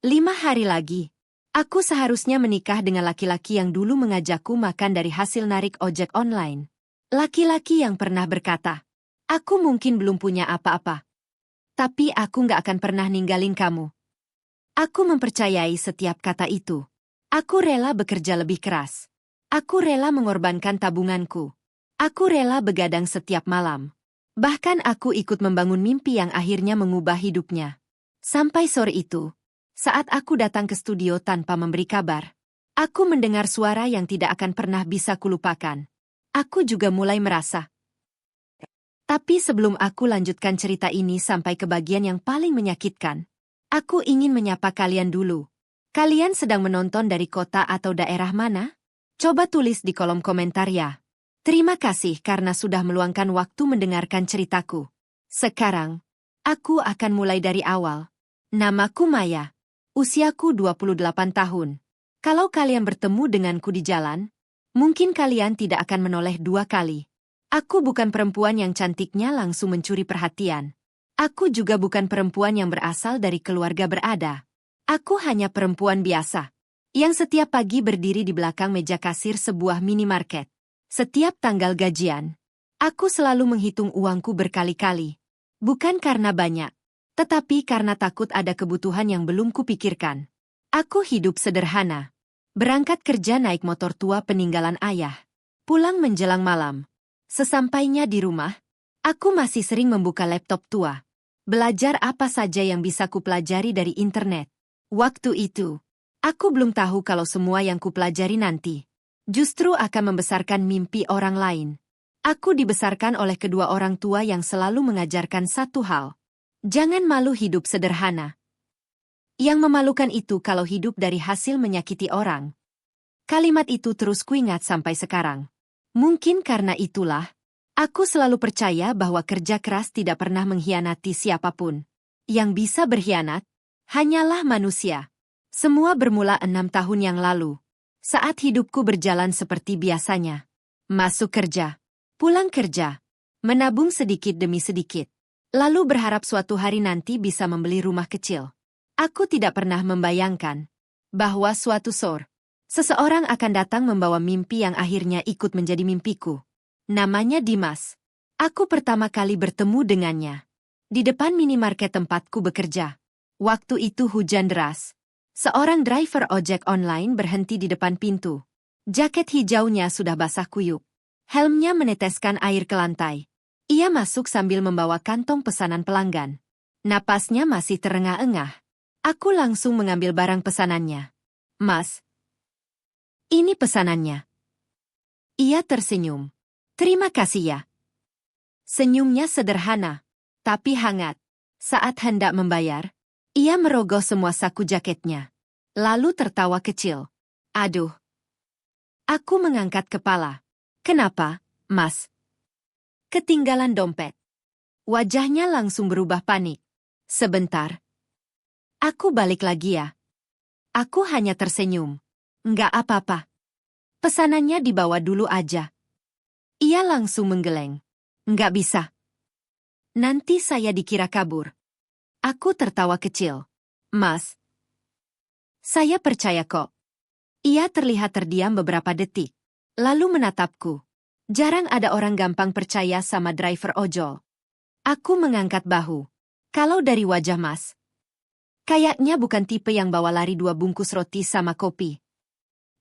5 hari lagi. Aku seharusnya menikah dengan laki-laki yang dulu mengajakku makan dari hasil narik ojek online. Laki-laki yang pernah berkata, aku mungkin belum punya apa-apa, tapi aku nggak akan pernah ninggalin kamu. Aku mempercayai setiap kata itu. Aku rela bekerja lebih keras. Aku rela mengorbankan tabunganku. Aku rela begadang setiap malam. Bahkan aku ikut membangun mimpi yang akhirnya mengubah hidupnya. Sampai sore itu, saat aku datang ke studio tanpa memberi kabar, aku mendengar suara yang tidak akan pernah bisa kulupakan. Aku juga mulai merasa. Tapi sebelum aku lanjutkan cerita ini sampai ke bagian yang paling menyakitkan, aku ingin menyapa kalian dulu. Kalian sedang menonton dari kota atau daerah mana? Coba tulis di kolom komentar ya. Terima kasih karena sudah meluangkan waktu mendengarkan ceritaku. Sekarang, aku akan mulai dari awal. Namaku Maya. Usiaku 28 tahun. Kalau kalian bertemu denganku di jalan, mungkin kalian tidak akan menoleh 2 kali. Aku bukan perempuan yang cantiknya langsung mencuri perhatian. Aku juga bukan perempuan yang berasal dari keluarga berada. Aku hanya perempuan biasa, yang setiap pagi berdiri di belakang meja kasir sebuah minimarket. Setiap tanggal gajian, aku selalu menghitung uangku berkali-kali. Bukan karena banyak, tetapi karena takut ada kebutuhan yang belum kupikirkan. Aku hidup sederhana. Berangkat kerja naik motor tua peninggalan ayah. Pulang menjelang malam. Sesampainya di rumah, aku masih sering membuka laptop tua. Belajar apa saja yang bisa kupelajari dari internet. Waktu itu, aku belum tahu kalau semua yang kupelajari nanti justru akan membesarkan mimpi orang lain. Aku dibesarkan oleh kedua orang tua yang selalu mengajarkan satu hal. Jangan malu hidup sederhana. Yang memalukan itu kalau hidup dari hasil menyakiti orang. Kalimat itu terus kuingat sampai sekarang. Mungkin karena itulah, aku selalu percaya bahwa kerja keras tidak pernah mengkhianati siapapun. Yang bisa berkhianat, hanyalah manusia. Semua bermula 6 tahun yang lalu. Saat hidupku berjalan seperti biasanya. Masuk kerja, pulang kerja, menabung sedikit demi sedikit. Lalu berharap suatu hari nanti bisa membeli rumah kecil. Aku tidak pernah membayangkan bahwa suatu sore, seseorang akan datang membawa mimpi yang akhirnya ikut menjadi mimpiku. Namanya Dimas. Aku pertama kali bertemu dengannya di depan minimarket tempatku bekerja. Waktu itu hujan deras. Seorang driver ojek online berhenti di depan pintu. Jaket hijaunya sudah basah kuyup. Helmnya meneteskan air ke lantai. Ia masuk sambil membawa kantong pesanan pelanggan. Napasnya masih terengah-engah. Aku langsung mengambil barang pesanannya. Mas, ini pesanannya. Ia tersenyum. Terima kasih ya. Senyumnya sederhana, tapi hangat. Saat hendak membayar, ia merogoh semua saku jaketnya. Lalu tertawa kecil. Aduh. Aku mengangkat kepala. Kenapa, Mas? Ketinggalan dompet. Wajahnya langsung berubah panik. Sebentar. Aku balik lagi ya. Aku hanya tersenyum. Nggak apa-apa. Pesanannya dibawa dulu aja. Ia langsung menggeleng. Nggak bisa. Nanti saya dikira kabur. Aku tertawa kecil. Mas, saya percaya kok. Ia terlihat terdiam beberapa detik. Lalu menatapku. Jarang ada orang gampang percaya sama driver ojol. Aku mengangkat bahu. Kalau dari wajah Mas, kayaknya bukan tipe yang bawa lari 2 bungkus roti sama kopi.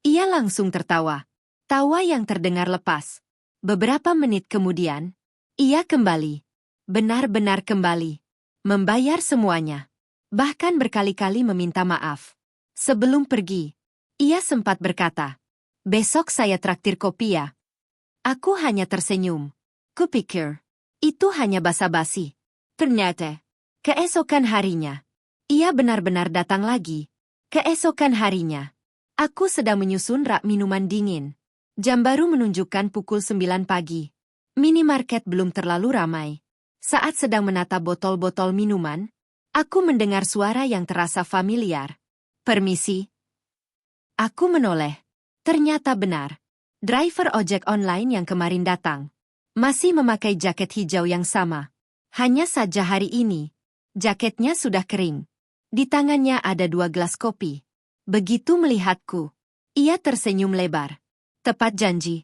Ia langsung tertawa. Tawa yang terdengar lepas. Beberapa menit kemudian, ia kembali. Benar-benar kembali. Membayar semuanya. Bahkan berkali-kali meminta maaf. Sebelum pergi, ia sempat berkata, besok saya traktir kopi ya. Aku hanya tersenyum. Kupikir, itu hanya basa-basi. Ternyata, keesokan harinya, ia benar-benar datang lagi. Keesokan harinya, aku sedang menyusun rak minuman dingin. Jam baru menunjukkan pukul 9 pagi. Minimarket belum terlalu ramai. Saat sedang menata botol-botol minuman, aku mendengar suara yang terasa familiar. Permisi. Aku menoleh. Ternyata benar. Driver ojek online yang kemarin datang. Masih memakai jaket hijau yang sama. Hanya saja hari ini, jaketnya sudah kering. Di tangannya ada 2 gelas kopi. Begitu melihatku, ia tersenyum lebar. Tepat janji.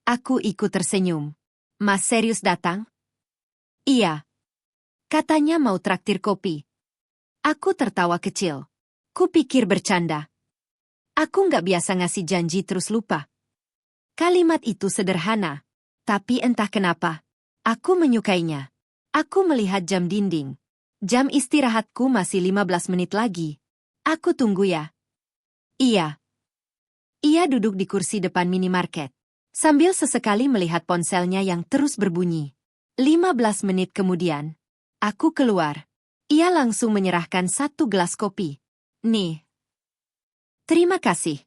Aku ikut tersenyum. Mas serius datang? Iya. Katanya mau traktir kopi. Aku tertawa kecil. Kupikir bercanda. Aku nggak biasa ngasih janji terus lupa. Kalimat itu sederhana. Tapi entah kenapa, aku menyukainya. Aku melihat jam dinding. Jam istirahatku masih 15 menit lagi. Aku tunggu ya. Iya. Ia duduk di kursi depan minimarket, sambil sesekali melihat ponselnya yang terus berbunyi. 15 menit kemudian, aku keluar. Ia langsung menyerahkan 1 gelas kopi. Nih. Terima kasih.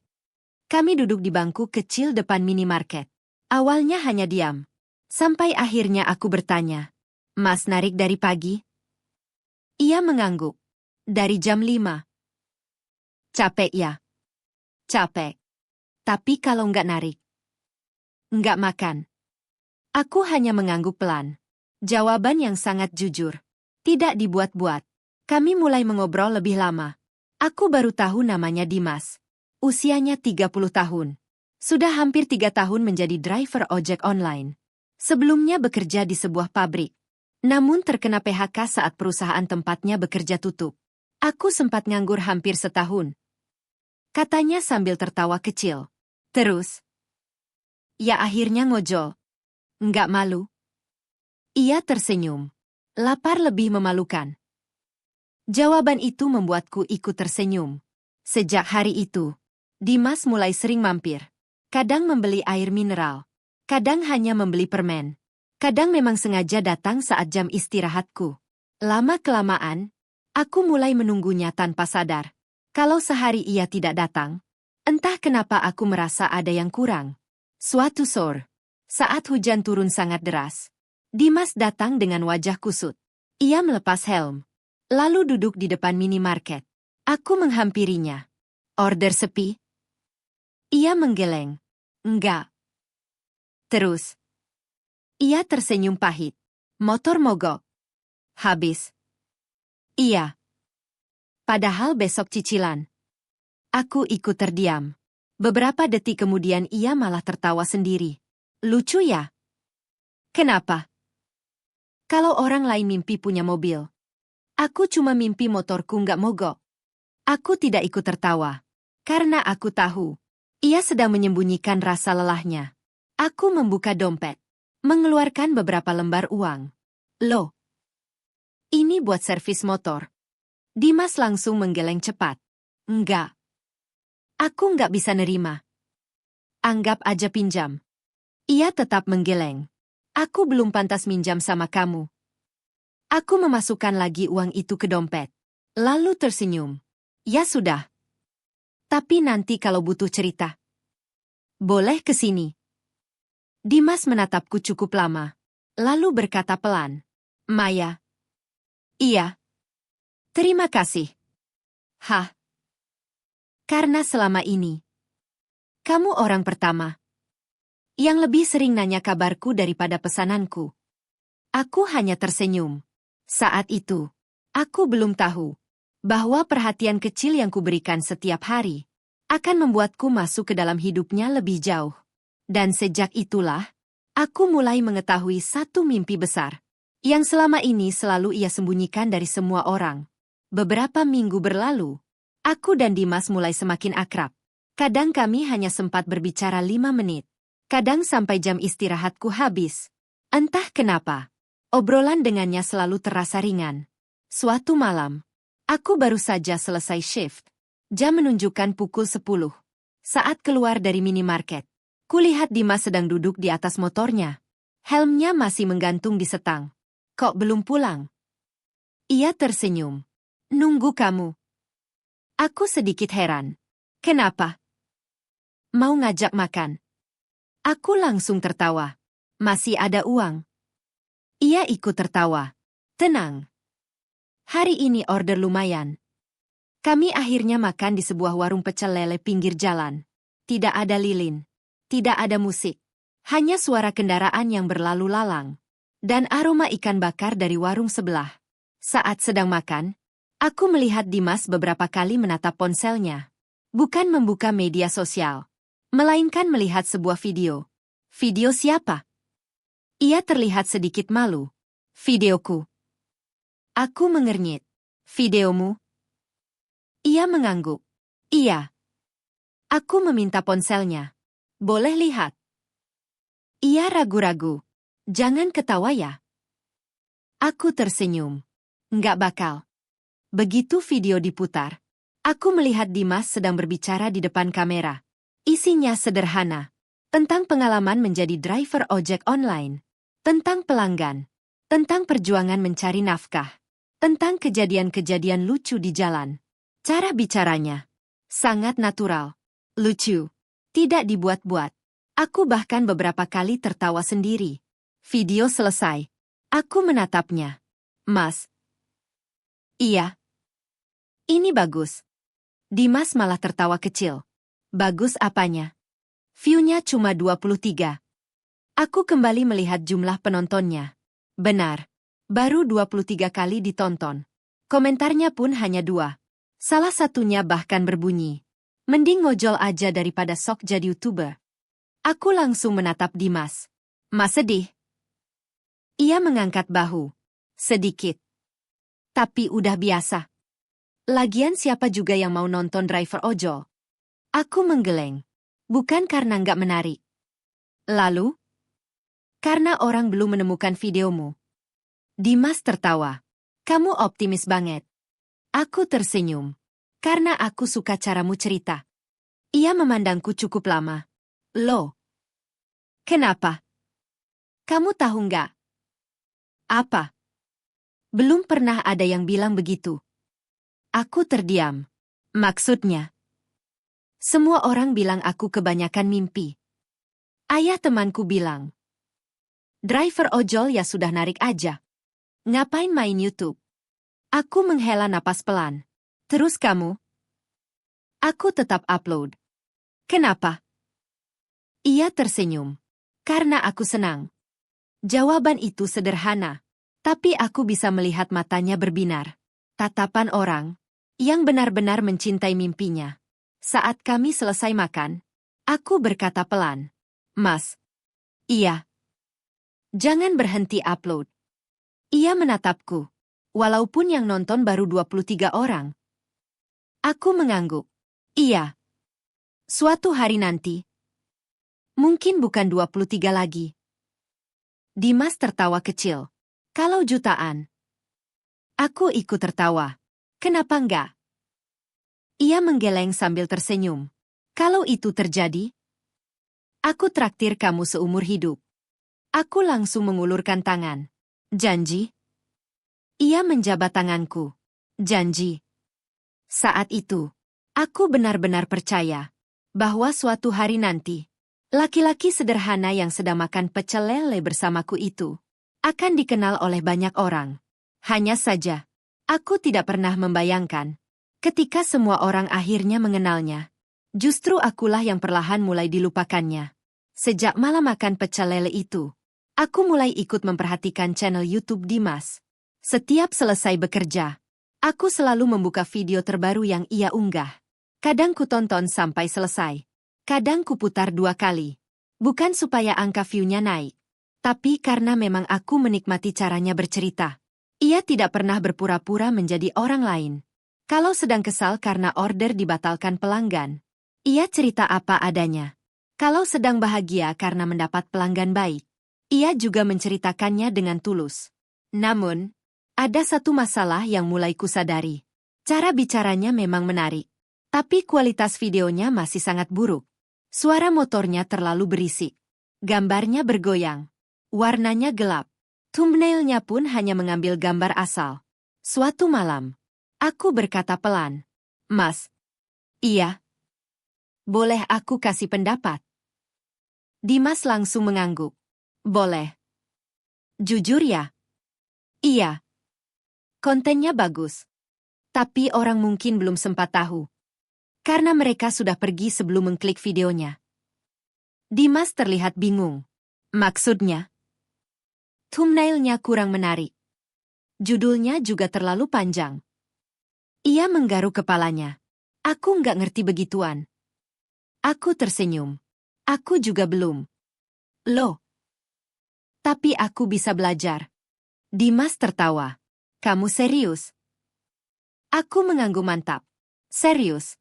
Kami duduk di bangku kecil depan minimarket. Awalnya hanya diam. Sampai akhirnya aku bertanya, Mas narik dari pagi? Ia mengangguk. Dari jam 5. Capek ya? Capek. Tapi kalau nggak narik? Nggak makan. Aku hanya mengangguk pelan. Jawaban yang sangat jujur. Tidak dibuat-buat. Kami mulai mengobrol lebih lama. Aku baru tahu namanya Dimas. Usianya 30 tahun. Sudah hampir 3 tahun menjadi driver ojek online. Sebelumnya bekerja di sebuah pabrik. Namun terkena PHK saat perusahaan tempatnya bekerja tutup. Aku sempat nganggur hampir setahun. Katanya sambil tertawa kecil. Terus? Ya akhirnya ngojol. Nggak malu? Ia tersenyum. Lapar lebih memalukan. Jawaban itu membuatku ikut tersenyum. Sejak hari itu, Dimas mulai sering mampir. Kadang membeli air mineral. Kadang hanya membeli permen. Kadang memang sengaja datang saat jam istirahatku. Lama-kelamaan, aku mulai menunggunya tanpa sadar. Kalau sehari ia tidak datang, entah kenapa aku merasa ada yang kurang. Suatu sore, saat hujan turun sangat deras, Dimas datang dengan wajah kusut. Ia melepas helm, lalu duduk di depan minimarket. Aku menghampirinya. Order sepi? Ia menggeleng. Enggak. Terus. Ia tersenyum pahit. Motor mogok. Habis. Iya. Padahal besok cicilan. Aku ikut terdiam. Beberapa detik kemudian ia malah tertawa sendiri. Lucu ya? Kenapa? Kalau orang lain mimpi punya mobil. Aku cuma mimpi motorku nggak mogok. Aku tidak ikut tertawa. Karena aku tahu. Ia sedang menyembunyikan rasa lelahnya. Aku membuka dompet. Mengeluarkan beberapa lembar uang. Loh. Ini buat servis motor. Dimas langsung menggeleng cepat. Enggak. Aku nggak bisa nerima. Anggap aja pinjam. Ia tetap menggeleng. Aku belum pantas minjam sama kamu. Aku memasukkan lagi uang itu ke dompet. Lalu tersenyum. Ya sudah. Tapi nanti kalau butuh cerita. Boleh ke sini. Dimas menatapku cukup lama. Lalu berkata pelan. Maya. Iya. Terima kasih. Hah? Karena selama ini, kamu orang pertama yang lebih sering nanya kabarku daripada pesananku. Aku hanya tersenyum. Saat itu, aku belum tahu bahwa perhatian kecil yang kuberikan setiap hari akan membuatku masuk ke dalam hidupnya lebih jauh. Dan sejak itulah, aku mulai mengetahui satu mimpi besar yang selama ini selalu ia sembunyikan dari semua orang. Beberapa minggu berlalu, aku dan Dimas mulai semakin akrab. Kadang kami hanya sempat berbicara 5 menit. Kadang sampai jam istirahatku habis. Entah kenapa, obrolan dengannya selalu terasa ringan. Suatu malam, aku baru saja selesai shift. Jam menunjukkan pukul 10. Saat keluar dari minimarket, kulihat Dimas sedang duduk di atas motornya. Helmnya masih menggantung di setang. Kok belum pulang? Ia tersenyum. Nunggu kamu. Aku sedikit heran. Kenapa? Mau ngajak makan? Aku langsung tertawa. Masih ada uang. Ia ikut tertawa. Tenang. Hari ini order lumayan. Kami akhirnya makan di sebuah warung pecel lele pinggir jalan. Tidak ada lilin. Tidak ada musik. Hanya suara kendaraan yang berlalu lalang. Dan aroma ikan bakar dari warung sebelah. Saat sedang makan, Aku melihat Dimas beberapa kali menatap ponselnya. Bukan membuka media sosial, melainkan melihat sebuah video. Video siapa? Ia terlihat sedikit malu. Videoku. Aku mengernyit. Videomu? Ia mengangguk. Iya. Aku meminta ponselnya. Boleh lihat? Ia ragu-ragu. Jangan ketawa ya. Aku tersenyum. Nggak bakal. Begitu video diputar, aku melihat Dimas sedang berbicara di depan kamera. Isinya sederhana. Tentang pengalaman menjadi driver ojek online. Tentang pelanggan. Tentang perjuangan mencari nafkah. Tentang kejadian-kejadian lucu di jalan. Cara bicaranya sangat natural. Lucu. Tidak dibuat-buat. Aku bahkan beberapa kali tertawa sendiri. Video selesai. Aku menatapnya. Mas. Iya. Ini bagus. Dimas malah tertawa kecil. Bagus apanya? View-nya cuma 23. Aku kembali melihat jumlah penontonnya. Benar. Baru 23 kali ditonton. Komentarnya pun hanya 2. Salah satunya bahkan berbunyi. Mending ngojol aja daripada sok jadi YouTuber. Aku langsung menatap Dimas. Mas sedih? Ia mengangkat bahu. Sedikit. Tapi udah biasa. Lagian siapa juga yang mau nonton driver ojol? Aku menggeleng. Bukan karena nggak menarik. Lalu? Karena orang belum menemukan videomu. Dimas tertawa. Kamu optimis banget. Aku tersenyum. Karena aku suka caramu cerita. Ia memandangku cukup lama. Loh? Kenapa? Kamu tahu nggak? Apa? Belum pernah ada yang bilang begitu. Aku terdiam. Maksudnya? Semua orang bilang aku kebanyakan mimpi. Ayah temanku bilang. Driver ojol ya sudah narik aja. Ngapain main YouTube? Aku menghela napas pelan. Terus kamu? Aku tetap upload. Kenapa? Ia tersenyum. Karena aku senang. Jawaban itu sederhana. Tapi aku bisa melihat matanya berbinar. Tatapan orang yang benar-benar mencintai mimpinya. Saat kami selesai makan, aku berkata pelan. Mas. Iya. Jangan berhenti upload. Ia menatapku. Walaupun yang nonton baru 23 orang. Aku mengangguk. Iya. Suatu hari nanti. Mungkin bukan 23 lagi. Dimas tertawa kecil. Kalau jutaan. Aku ikut tertawa. Kenapa enggak? Ia menggeleng sambil tersenyum. Kalau itu terjadi, aku traktir kamu seumur hidup. Aku langsung mengulurkan tangan. Janji? Ia menjabat tanganku. Janji. Saat itu, aku benar-benar percaya bahwa suatu hari nanti, laki-laki sederhana yang sedang makan pecel lele bersamaku itu akan dikenal oleh banyak orang. Hanya saja, aku tidak pernah membayangkan ketika semua orang akhirnya mengenalnya. Justru akulah yang perlahan mulai dilupakannya. Sejak malam makan pecel lele itu, aku mulai ikut memperhatikan channel YouTube Dimas. Setiap selesai bekerja, aku selalu membuka video terbaru yang ia unggah. Kadang ku tonton sampai selesai. Kadang ku putar 2 kali. Bukan supaya angka view-nya naik, tapi karena memang aku menikmati caranya bercerita. Ia tidak pernah berpura-pura menjadi orang lain. Kalau sedang kesal karena order dibatalkan pelanggan, ia cerita apa adanya. Kalau sedang bahagia karena mendapat pelanggan baik, ia juga menceritakannya dengan tulus. Namun, ada satu masalah yang mulai kusadari. Cara bicaranya memang menarik, tapi kualitas videonya masih sangat buruk. Suara motornya terlalu berisik. Gambarnya bergoyang. Warnanya gelap. Thumbnail-nya pun hanya mengambil gambar asal. Suatu malam, aku berkata pelan. Mas. Iya. Boleh aku kasih pendapat? Dimas langsung mengangguk. Boleh. Jujur ya? Iya. Kontennya bagus. Tapi orang mungkin belum sempat tahu. Karena mereka sudah pergi sebelum mengklik videonya. Dimas terlihat bingung. Maksudnya? Thumbnail-nya kurang menarik. Judulnya juga terlalu panjang. Ia menggaruk kepalanya. Aku nggak ngerti begituan. Aku tersenyum. Aku juga belum. Loh. Tapi aku bisa belajar. Dimas tertawa. Kamu serius? Aku mengangguk mantap. Serius.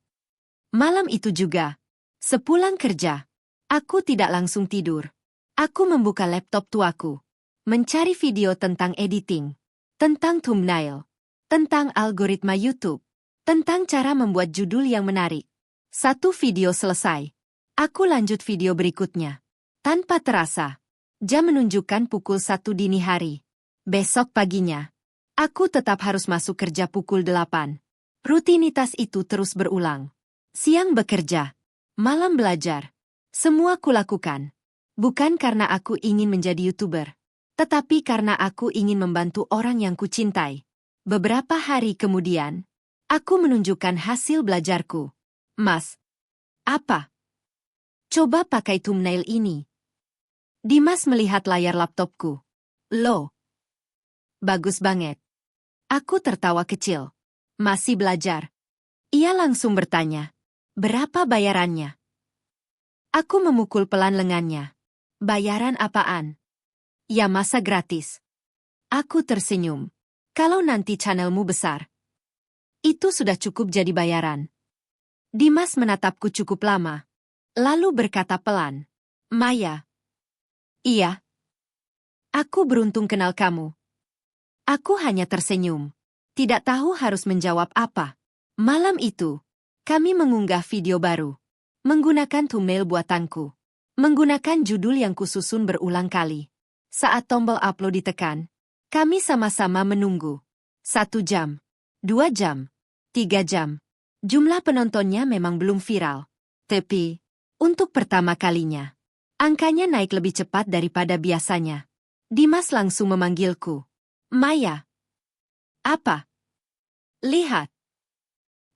Malam itu juga. Sepulang kerja. Aku tidak langsung tidur. Aku membuka laptop tuaku. Mencari video tentang editing. Tentang thumbnail. Tentang algoritma YouTube. Tentang cara membuat judul yang menarik. Satu video selesai. Aku lanjut video berikutnya. Tanpa terasa. Jam menunjukkan pukul 1 dini hari. Besok paginya. Aku tetap harus masuk kerja pukul 8. Rutinitas itu terus berulang. Siang bekerja. Malam belajar. Semua kulakukan. Bukan karena aku ingin menjadi YouTuber. Tetapi karena aku ingin membantu orang yang kucintai. Beberapa hari kemudian, aku menunjukkan hasil belajarku. Mas. Apa? Coba pakai thumbnail ini. Dimas melihat layar laptopku. Loh. Bagus banget. Aku tertawa kecil. Masih belajar. Ia langsung bertanya. Berapa bayarannya? Aku memukul pelan lengannya. Bayaran apaan? Ya masa gratis. Aku tersenyum. Kalau nanti channelmu besar. Itu sudah cukup jadi bayaran. Dimas menatapku cukup lama. Lalu berkata pelan. Maya. Iya. Aku beruntung kenal kamu. Aku hanya tersenyum. Tidak tahu harus menjawab apa. Malam itu, kami mengunggah video baru. Menggunakan thumbnail buatanku. Menggunakan judul yang kususun berulang kali. Saat tombol upload ditekan, kami sama-sama menunggu. 1 jam, 2 jam, 3 jam. Jumlah penontonnya memang belum viral. Tapi, untuk pertama kalinya, angkanya naik lebih cepat daripada biasanya. Dimas langsung memanggilku. Maya. Apa? Lihat.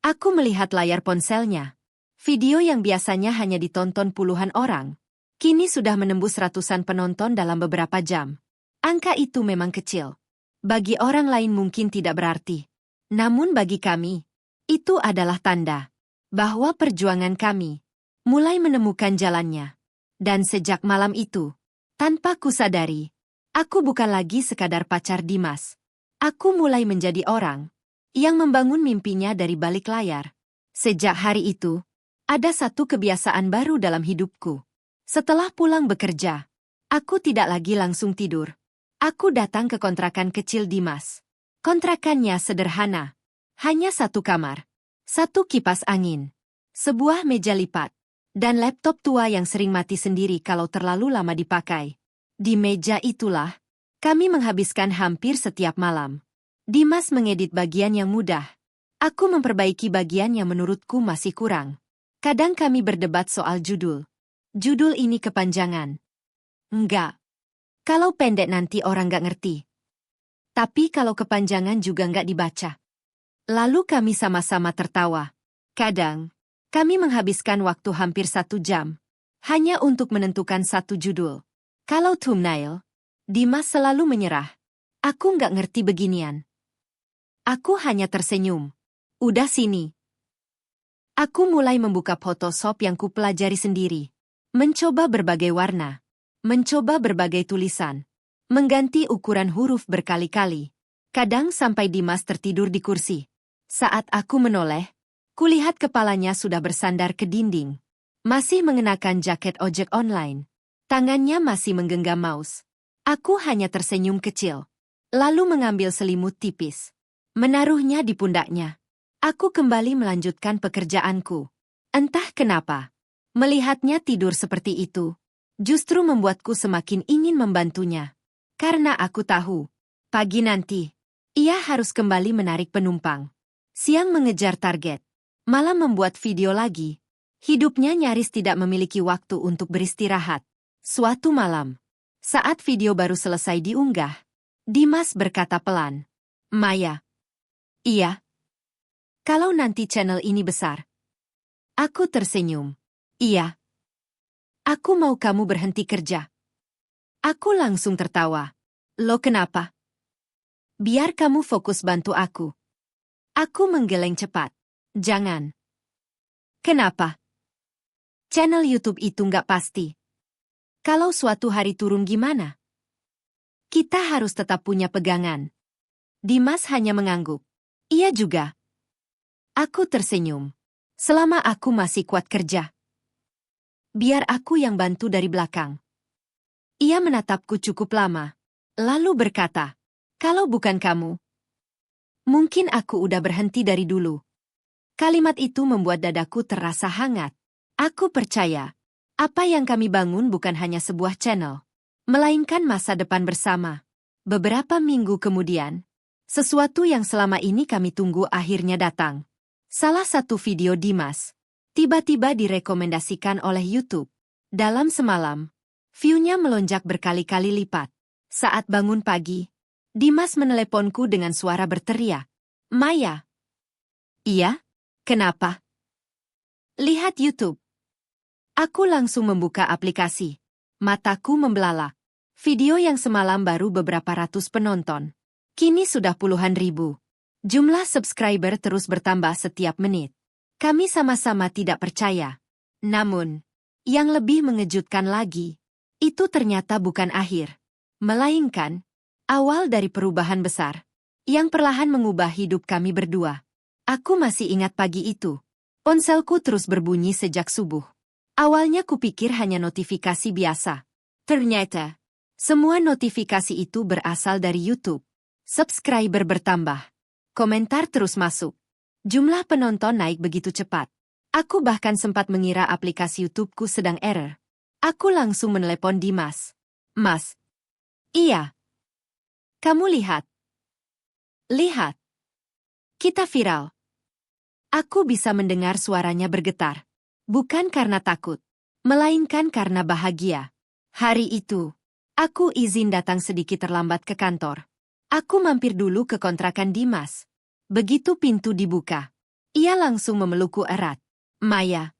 Aku melihat layar ponselnya. Video yang biasanya hanya ditonton puluhan orang, kini sudah menembus ratusan penonton dalam beberapa jam. Angka itu memang kecil. Bagi orang lain mungkin tidak berarti. Namun bagi kami, itu adalah tanda bahwa perjuangan kami mulai menemukan jalannya. Dan sejak malam itu, tanpa kusadari, aku bukan lagi sekadar pacar Dimas. Aku mulai menjadi orang yang membangun mimpinya dari balik layar. Sejak hari itu, ada satu kebiasaan baru dalam hidupku. Setelah pulang bekerja, aku tidak lagi langsung tidur. Aku datang ke kontrakan kecil Dimas. Kontrakannya sederhana. Hanya 1 kamar, 1 kipas angin, sebuah meja lipat, dan laptop tua yang sering mati sendiri kalau terlalu lama dipakai. Di meja itulah, kami menghabiskan hampir setiap malam. Dimas mengedit bagian yang mudah. Aku memperbaiki bagian yang menurutku masih kurang. Kadang kami berdebat soal judul. Judul ini kepanjangan. Enggak. Kalau pendek nanti orang nggak ngerti. Tapi kalau kepanjangan juga nggak dibaca. Lalu kami sama-sama tertawa. Kadang, kami menghabiskan waktu hampir 1 jam. Hanya untuk menentukan satu judul. Kalau thumbnail, Dimas selalu menyerah. Aku nggak ngerti beginian. Aku hanya tersenyum. Udah sini. Aku mulai membuka Photoshop yang kupelajari sendiri. Mencoba berbagai warna. Mencoba berbagai tulisan. Mengganti ukuran huruf berkali-kali. Kadang sampai Dimas tertidur di kursi. Saat aku menoleh, kulihat kepalanya sudah bersandar ke dinding. Masih mengenakan jaket ojek online. Tangannya masih menggenggam mouse. Aku hanya tersenyum kecil. Lalu mengambil selimut tipis. Menaruhnya di pundaknya. Aku kembali melanjutkan pekerjaanku. Entah kenapa. Melihatnya tidur seperti itu, justru membuatku semakin ingin membantunya. Karena aku tahu, pagi nanti, ia harus kembali menarik penumpang. Siang mengejar target. Malam membuat video lagi. Hidupnya nyaris tidak memiliki waktu untuk beristirahat. Suatu malam, saat video baru selesai diunggah, Dimas berkata pelan, Maya. Iya. Kalau nanti channel ini besar. Aku tersenyum. Iya. Aku mau kamu berhenti kerja. Aku langsung tertawa. Lo kenapa? Biar kamu fokus bantu aku. Aku menggeleng cepat. Jangan. Kenapa? Channel YouTube itu nggak pasti. Kalau suatu hari turun gimana? Kita harus tetap punya pegangan. Dimas hanya mengangguk. Iya juga. Aku tersenyum. Selama aku masih kuat kerja. Biar aku yang bantu dari belakang. Ia menatapku cukup lama. Lalu berkata, kalau bukan kamu, mungkin aku udah berhenti dari dulu. Kalimat itu membuat dadaku terasa hangat. Aku percaya, apa yang kami bangun bukan hanya sebuah channel, melainkan masa depan bersama. Beberapa minggu kemudian, sesuatu yang selama ini kami tunggu akhirnya datang. Salah satu video Dimas tiba-tiba direkomendasikan oleh YouTube. Dalam semalam, view-nya melonjak berkali-kali lipat. Saat bangun pagi, Dimas meneleponku dengan suara berteriak. Maya. Iya? Kenapa? Lihat YouTube. Aku langsung membuka aplikasi. Mataku membelalak. Video yang semalam baru beberapa ratus penonton. Kini sudah puluhan ribu. Jumlah subscriber terus bertambah setiap menit. Kami sama-sama tidak percaya. Namun, yang lebih mengejutkan lagi, itu ternyata bukan akhir, melainkan awal dari perubahan besar yang perlahan mengubah hidup kami berdua. Aku masih ingat pagi itu. Ponselku terus berbunyi sejak subuh. Awalnya kupikir hanya notifikasi biasa. Ternyata, semua notifikasi itu berasal dari YouTube. Subscriber bertambah. Komentar terus masuk. Jumlah penonton naik begitu cepat. Aku bahkan sempat mengira aplikasi YouTubeku sedang error. Aku langsung menelepon Dimas. Mas. Iya. Kamu lihat. Lihat. Kita viral. Aku bisa mendengar suaranya bergetar. Bukan karena takut, melainkan karena bahagia. Hari itu, aku izin datang sedikit terlambat ke kantor. Aku mampir dulu ke kontrakan Dimas. Begitu pintu dibuka, ia langsung memelukku erat. Maya.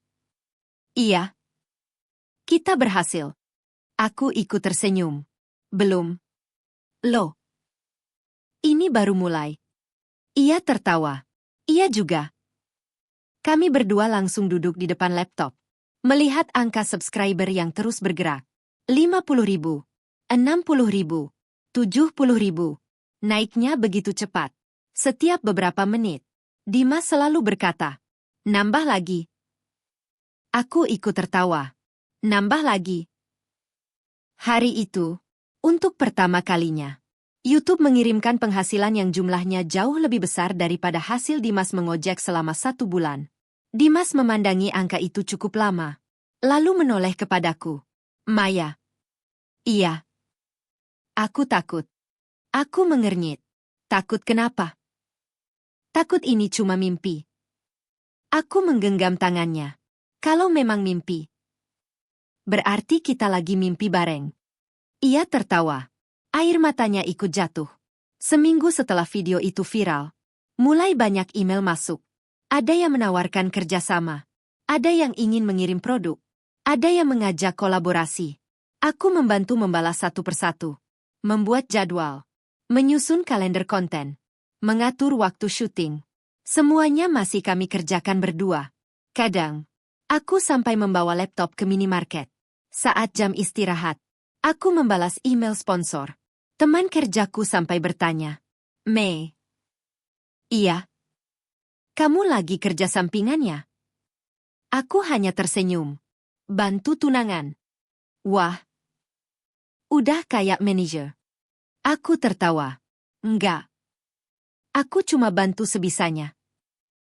Iya. Kita berhasil. Aku ikut tersenyum. Belum. Loh. Ini baru mulai. Ia tertawa. Ia juga. Kami berdua langsung duduk di depan laptop. Melihat angka subscriber yang terus bergerak. 50.000, 60.000, 70.000. Naiknya begitu cepat. Setiap beberapa menit, Dimas selalu berkata, nambah lagi. Aku ikut tertawa. Nambah lagi. Hari itu, untuk pertama kalinya, YouTube mengirimkan penghasilan yang jumlahnya jauh lebih besar daripada hasil Dimas mengojek selama 1 bulan. Dimas memandangi angka itu cukup lama, lalu menoleh kepadaku. Maya. Iya. Aku takut. Aku mengernyit. Takut kenapa? Takut ini cuma mimpi. Aku menggenggam tangannya. Kalau memang mimpi, berarti kita lagi mimpi bareng. Ia tertawa. Air matanya ikut jatuh. Seminggu setelah video itu viral, mulai banyak email masuk. Ada yang menawarkan kerjasama. Ada yang ingin mengirim produk. Ada yang mengajak kolaborasi. Aku membantu membalas satu persatu. Membuat jadwal. Menyusun kalender konten. Mengatur waktu syuting. Semuanya masih kami kerjakan berdua. Kadang, aku sampai membawa laptop ke minimarket. Saat jam istirahat, aku membalas email sponsor. Teman kerjaku sampai bertanya, Mei. Iya. Kamu lagi kerja sampingannya? Aku hanya tersenyum. Bantu tunangan. Wah. Udah kayak manajer. Aku tertawa. Enggak. Aku cuma bantu sebisanya.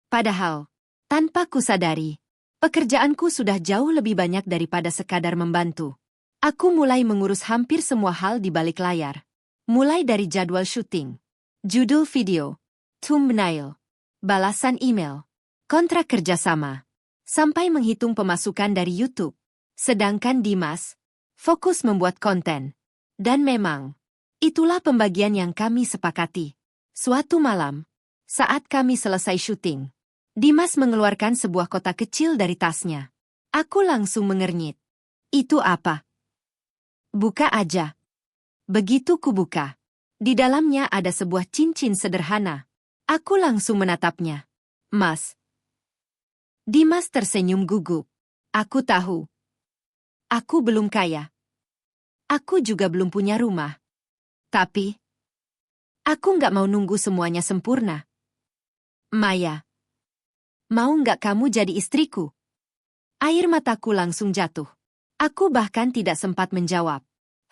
Padahal, tanpa kusadari, pekerjaanku sudah jauh lebih banyak daripada sekadar membantu. Aku mulai mengurus hampir semua hal di balik layar. Mulai dari jadwal syuting, judul video, thumbnail, balasan email, kontrak kerjasama, sampai menghitung pemasukan dari YouTube. Sedangkan Dimas fokus membuat konten. Dan memang, itulah pembagian yang kami sepakati. Suatu malam, saat kami selesai syuting, Dimas mengeluarkan sebuah kotak kecil dari tasnya. Aku langsung mengernyit. Itu apa? Buka aja. Begitu kubuka, di dalamnya ada sebuah cincin sederhana. Aku langsung menatapnya. Mas. Dimas tersenyum gugup. Aku tahu. Aku belum kaya. Aku juga belum punya rumah. Tapi, aku nggak mau nunggu semuanya sempurna. Maya, mau nggak kamu jadi istriku? Air mataku langsung jatuh. Aku bahkan tidak sempat menjawab.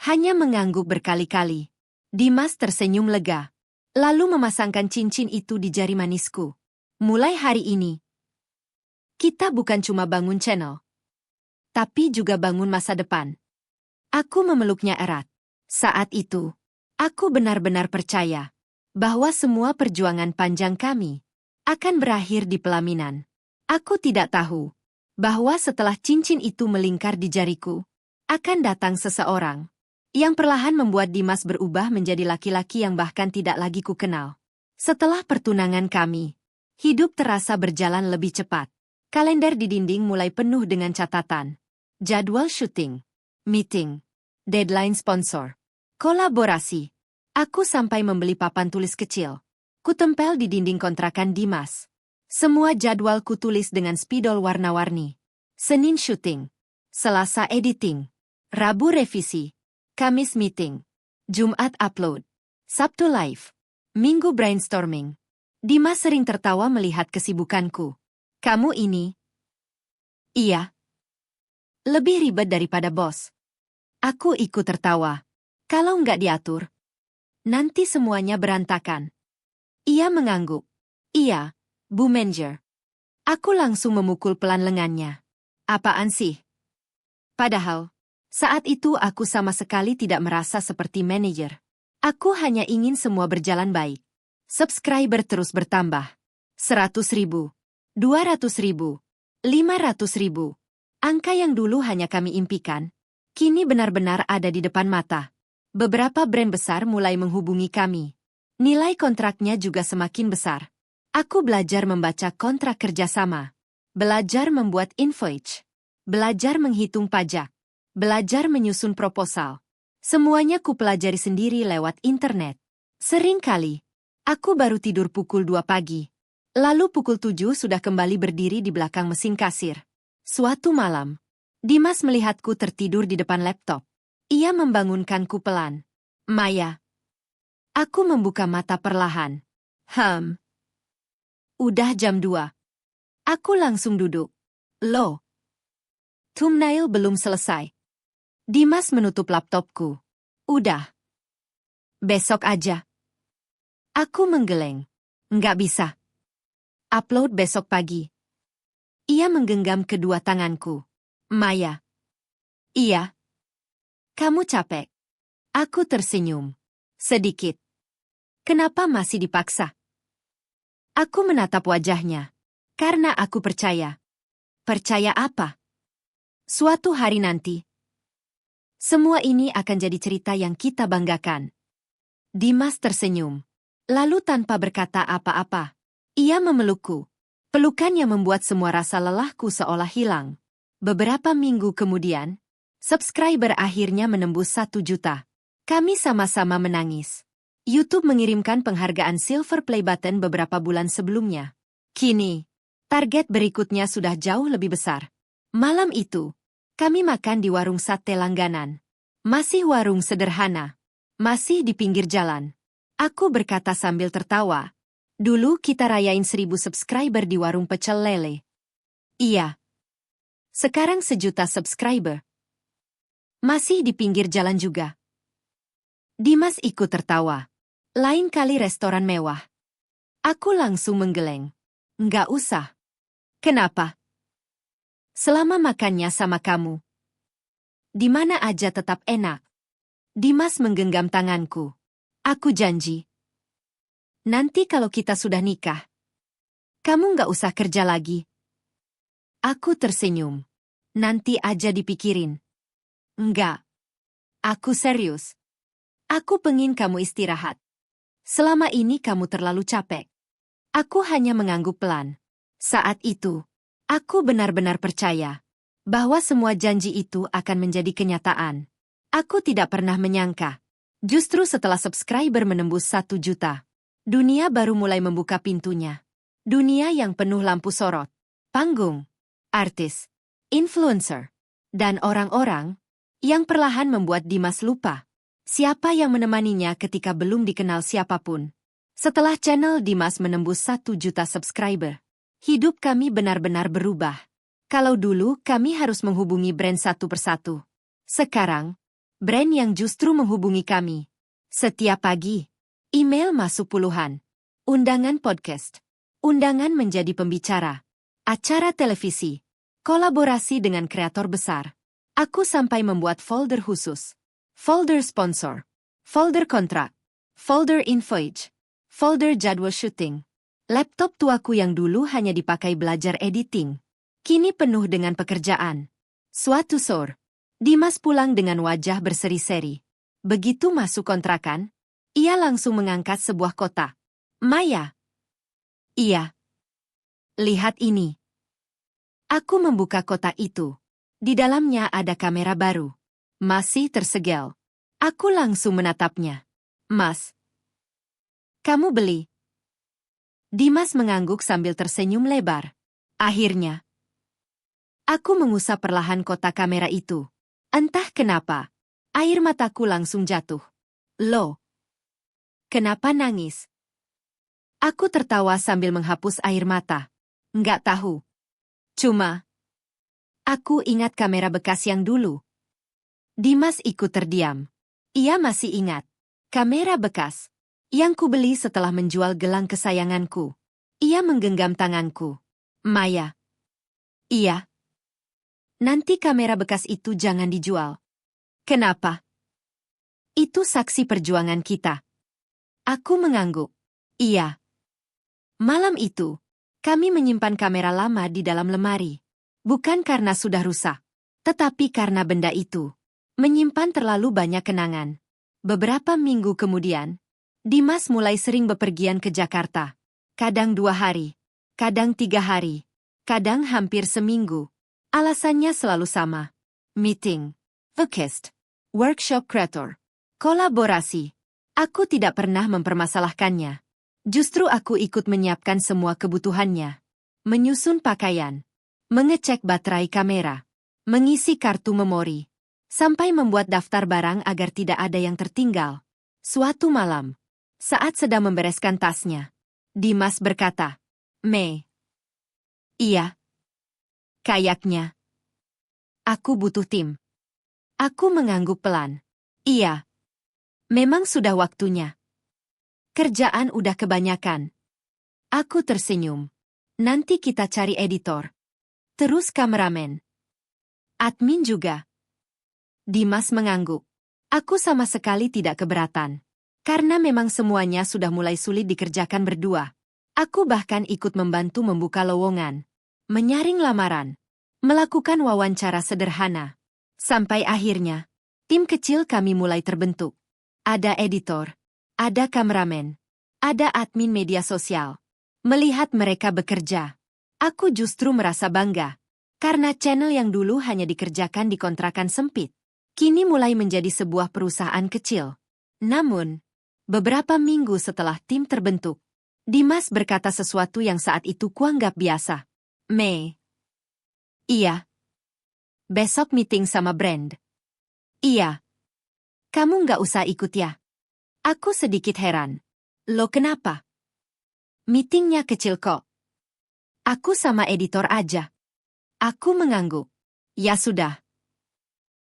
Hanya mengangguk berkali-kali. Dimas tersenyum lega. Lalu memasangkan cincin itu di jari manisku. Mulai hari ini, kita bukan cuma bangun channel, tapi juga bangun masa depan. Aku memeluknya erat. Saat itu, aku benar-benar percaya bahwa semua perjuangan panjang kami akan berakhir di pelaminan. Aku tidak tahu bahwa setelah cincin itu melingkar di jariku, akan datang seseorang yang perlahan membuat Dimas berubah menjadi laki-laki yang bahkan tidak lagi kukenal. Setelah pertunangan kami, hidup terasa berjalan lebih cepat. Kalender di dinding mulai penuh dengan catatan. Jadwal syuting, meeting, deadline sponsor, kolaborasi. Aku sampai membeli papan tulis kecil. Kutempel di dinding kontrakan Dimas. Semua jadwal kutulis dengan spidol warna-warni. Senin syuting, Selasa editing, Rabu revisi, Kamis meeting, Jumat upload, Sabtu live, Minggu brainstorming. Dimas sering tertawa melihat kesibukanku. Kamu ini? Iya. Lebih ribet daripada bos. Aku ikut tertawa. Kalau nggak diatur, nanti semuanya berantakan. Ia mengangguk. Iya, Bu Manager. Aku langsung memukul pelan lengannya. Apaan sih? Padahal, saat itu aku sama sekali tidak merasa seperti manajer. Aku hanya ingin semua berjalan baik. Subscriber terus bertambah. 100.000, 200.000, 500.000. Angka yang dulu hanya kami impikan, kini benar-benar ada di depan mata. Beberapa brand besar mulai menghubungi kami. Nilai kontraknya juga semakin besar. Aku belajar membaca kontrak kerjasama. Belajar membuat invoice. Belajar menghitung pajak. Belajar menyusun proposal. Semuanya kupelajari sendiri lewat internet. Seringkali, aku baru tidur pukul 2 pagi. Lalu pukul 7 sudah kembali berdiri di belakang mesin kasir. Suatu malam, Dimas melihatku tertidur di depan laptop. Ia membangunkanku pelan. Maya. Aku membuka mata perlahan. Udah jam 2. Aku langsung duduk. Loh. Thumbnail belum selesai. Dimas menutup laptopku. Udah. Besok aja. Aku menggeleng. Nggak bisa. Upload besok pagi. Ia menggenggam kedua tanganku. Maya. Iya. Kamu capek. Aku tersenyum. Sedikit. Kenapa masih dipaksa? Aku menatap wajahnya. Karena aku percaya. Percaya apa? Suatu hari nanti, semua ini akan jadi cerita yang kita banggakan. Dimas tersenyum. Lalu tanpa berkata apa-apa, ia memelukku. Pelukan yang membuat semua rasa lelahku seolah hilang. Beberapa minggu kemudian, subscriber akhirnya menembus 1 juta. Kami sama-sama menangis. YouTube mengirimkan penghargaan Silver Play Button beberapa bulan sebelumnya. Kini, target berikutnya sudah jauh lebih besar. Malam itu, kami makan di warung sate langganan. Masih warung sederhana. Masih di pinggir jalan. Aku berkata sambil tertawa. Dulu kita rayain 1.000 subscriber di warung pecel lele. Iya. Sekarang 1 juta subscriber. Masih di pinggir jalan juga. Dimas ikut tertawa. Lain kali restoran mewah. Aku langsung menggeleng. Nggak usah. Kenapa? Selama makannya sama kamu, di mana aja tetap enak. Dimas menggenggam tanganku. Aku janji. Nanti kalau kita sudah nikah, kamu nggak usah kerja lagi. Aku tersenyum. Nanti aja dipikirin. Enggak. Aku serius. Aku pengin kamu istirahat. Selama ini kamu terlalu capek. Aku hanya mengangguk pelan. Saat itu, aku benar-benar percaya bahwa semua janji itu akan menjadi kenyataan. Aku tidak pernah menyangka. Justru setelah subscriber menembus 1 juta, Dunia baru mulai membuka pintunya. Dunia yang penuh lampu sorot, panggung, artis, influencer, dan orang-orang yang perlahan membuat Dimas lupa siapa yang menemaninya ketika belum dikenal siapapun. Setelah channel Dimas menembus 1 juta subscriber, hidup kami benar-benar berubah. Kalau dulu kami harus menghubungi brand satu persatu, sekarang brand yang justru menghubungi kami. Setiap pagi, email masuk puluhan, undangan podcast, undangan menjadi pembicara, acara televisi, kolaborasi dengan kreator besar. Aku sampai membuat folder khusus, folder sponsor, folder kontrak, folder invoice, folder jadwal syuting. Laptop tuaku yang dulu hanya dipakai belajar editing, kini penuh dengan pekerjaan. Suatu sore, Dimas pulang dengan wajah berseri-seri. Begitu masuk kontrakan, ia langsung mengangkat sebuah kotak. Maya. Iya. Lihat ini. Aku membuka kotak itu. Di dalamnya ada kamera baru. Masih tersegel. Aku langsung menatapnya. Mas, kamu beli? Dimas mengangguk sambil tersenyum lebar. Akhirnya, aku mengusap perlahan kotak kamera itu. Entah kenapa, air mataku langsung jatuh. Loh, kenapa nangis? Aku tertawa sambil menghapus air mata. Nggak tahu. Cuma, aku ingat kamera bekas yang dulu. Dimas ikut terdiam. Ia masih ingat. Kamera bekas yang kubeli setelah menjual gelang kesayanganku. Ia menggenggam tanganku. Maya. Iya. Nanti kamera bekas itu jangan dijual. Kenapa? Itu saksi perjuangan kita. Aku mengangguk. Iya. Malam itu, kami menyimpan kamera lama di dalam lemari. Bukan karena sudah rusak, tetapi karena benda itu menyimpan terlalu banyak kenangan. Beberapa minggu kemudian, Dimas mulai sering bepergian ke Jakarta. Kadang 2 hari, kadang 3 hari, kadang hampir seminggu. Alasannya selalu sama. Meeting, podcast, workshop kreator, kolaborasi. Aku tidak pernah mempermasalahkannya. Justru aku ikut menyiapkan semua kebutuhannya. Menyusun pakaian, mengecek baterai kamera, mengisi kartu memori, sampai membuat daftar barang agar tidak ada yang tertinggal. Suatu malam, saat sedang membereskan tasnya, Dimas berkata, Mei. Iya. Kayaknya. Aku butuh tim. Aku mengangguk pelan. Iya. Memang sudah waktunya. Kerjaan udah kebanyakan. Aku tersenyum. Nanti kita cari editor. Terus kameramen. Admin juga. Dimas mengangguk. Aku sama sekali tidak keberatan. Karena memang semuanya sudah mulai sulit dikerjakan berdua. Aku bahkan ikut membantu membuka lowongan, menyaring lamaran, melakukan wawancara sederhana. Sampai akhirnya, tim kecil kami mulai terbentuk. Ada editor. Ada kameramen, ada admin media sosial. Melihat mereka bekerja, aku justru merasa bangga. Karena channel yang dulu hanya dikerjakan di kontrakan sempit, kini mulai menjadi sebuah perusahaan kecil. Namun, beberapa minggu setelah tim terbentuk, Dimas berkata sesuatu yang saat itu kuanggap biasa. Mei. Iya. Besok meeting sama brand. Iya. Kamu nggak usah ikut ya. Aku sedikit heran. Lo kenapa? Meetingnya kecil kok. Aku sama editor aja. Aku mengangguk. Ya sudah.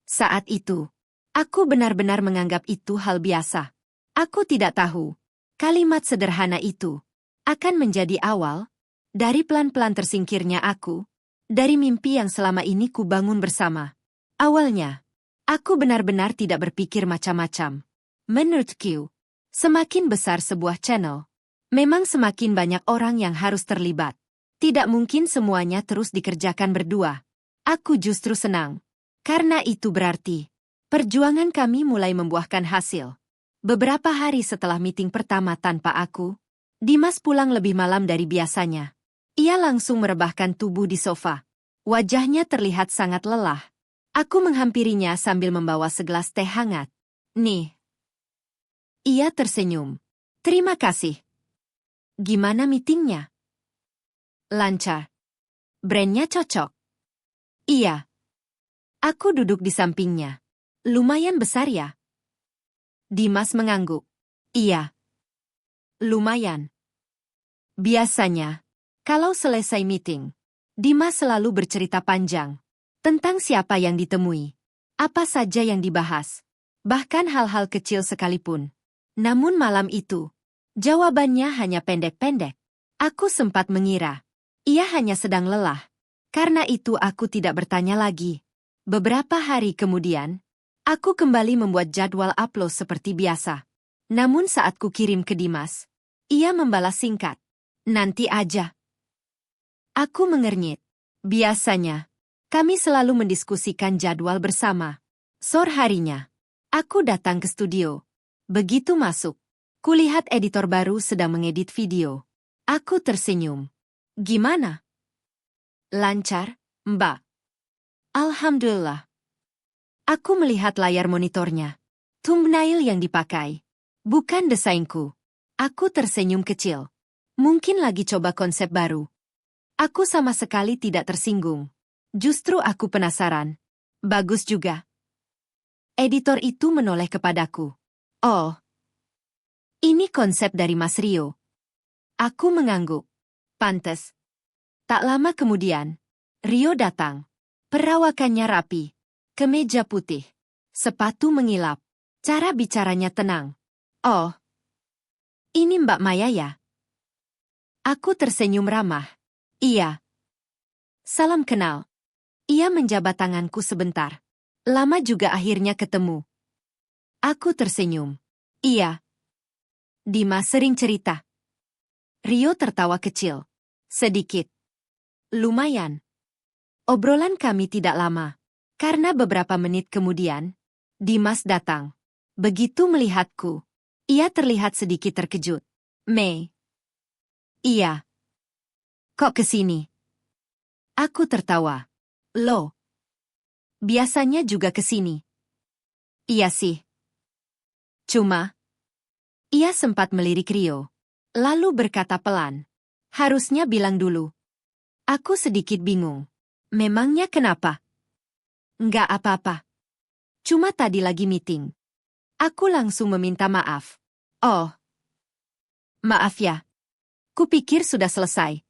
Saat itu, aku benar-benar menganggap itu hal biasa. Aku tidak tahu, kalimat sederhana itu akan menjadi awal dari pelan-pelan tersingkirnya aku, dari mimpi yang selama ini ku bangun bersama. Awalnya, aku benar-benar tidak berpikir macam-macam. Menurutku, semakin besar sebuah channel, memang semakin banyak orang yang harus terlibat. Tidak mungkin semuanya terus dikerjakan berdua. Aku justru senang. Karena itu berarti, perjuangan kami mulai membuahkan hasil. Beberapa hari setelah meeting pertama tanpa aku, Dimas pulang lebih malam dari biasanya. Ia langsung merebahkan tubuh di sofa. Wajahnya terlihat sangat lelah. Aku menghampirinya sambil membawa segelas teh hangat. Nih. Ia tersenyum. Terima kasih. Gimana meetingnya? Lancar. Brandnya cocok. Iya. Aku duduk di sampingnya. Lumayan besar ya? Dimas mengangguk. Iya. Lumayan. Biasanya, kalau selesai meeting, Dimas selalu bercerita panjang tentang siapa yang ditemui, apa saja yang dibahas, bahkan hal-hal kecil sekalipun. Namun malam itu, jawabannya hanya pendek-pendek. Aku sempat mengira ia hanya sedang lelah. Karena itu aku tidak bertanya lagi. Beberapa hari kemudian, aku kembali membuat jadwal upload seperti biasa. Namun saat ku kirim ke Dimas, ia membalas singkat. Nanti aja. Aku mengernyit. Biasanya, kami selalu mendiskusikan jadwal bersama. Sore harinya, aku datang ke studio. Begitu masuk, kulihat editor baru sedang mengedit video. Aku tersenyum. Gimana? Lancar, Mbak. Alhamdulillah. Aku melihat layar monitornya. Thumbnail yang dipakai. Bukan desainku. Aku tersenyum kecil. Mungkin lagi coba konsep baru. Aku sama sekali tidak tersinggung. Justru aku penasaran. Bagus juga. Editor itu menoleh kepadaku. Oh. Ini konsep dari Mas Rio. Aku mengangguk. Pantes. Tak lama kemudian, Rio datang. Perawakannya rapi. Kemeja putih. Sepatu mengilap. Cara bicaranya tenang. Oh. Ini Mbak Maya ya? Aku tersenyum ramah. Iya. Salam kenal. Ia menjabat tanganku sebentar. Lama juga akhirnya ketemu. Aku tersenyum. Iya. Dimas sering cerita. Rio tertawa kecil. Sedikit. Lumayan. Obrolan kami tidak lama. Karena beberapa menit kemudian, Dimas datang. Begitu melihatku, ia terlihat sedikit terkejut. Mei. Iya. Kok kesini? Aku tertawa. Loh. Biasanya juga kesini. Iya sih. Cuma, ia sempat melirik Rio. Lalu berkata pelan. Harusnya bilang dulu. Aku sedikit bingung. Memangnya kenapa? Nggak apa-apa. Cuma tadi lagi meeting. Aku langsung meminta maaf. Oh. Maaf ya. Kupikir sudah selesai.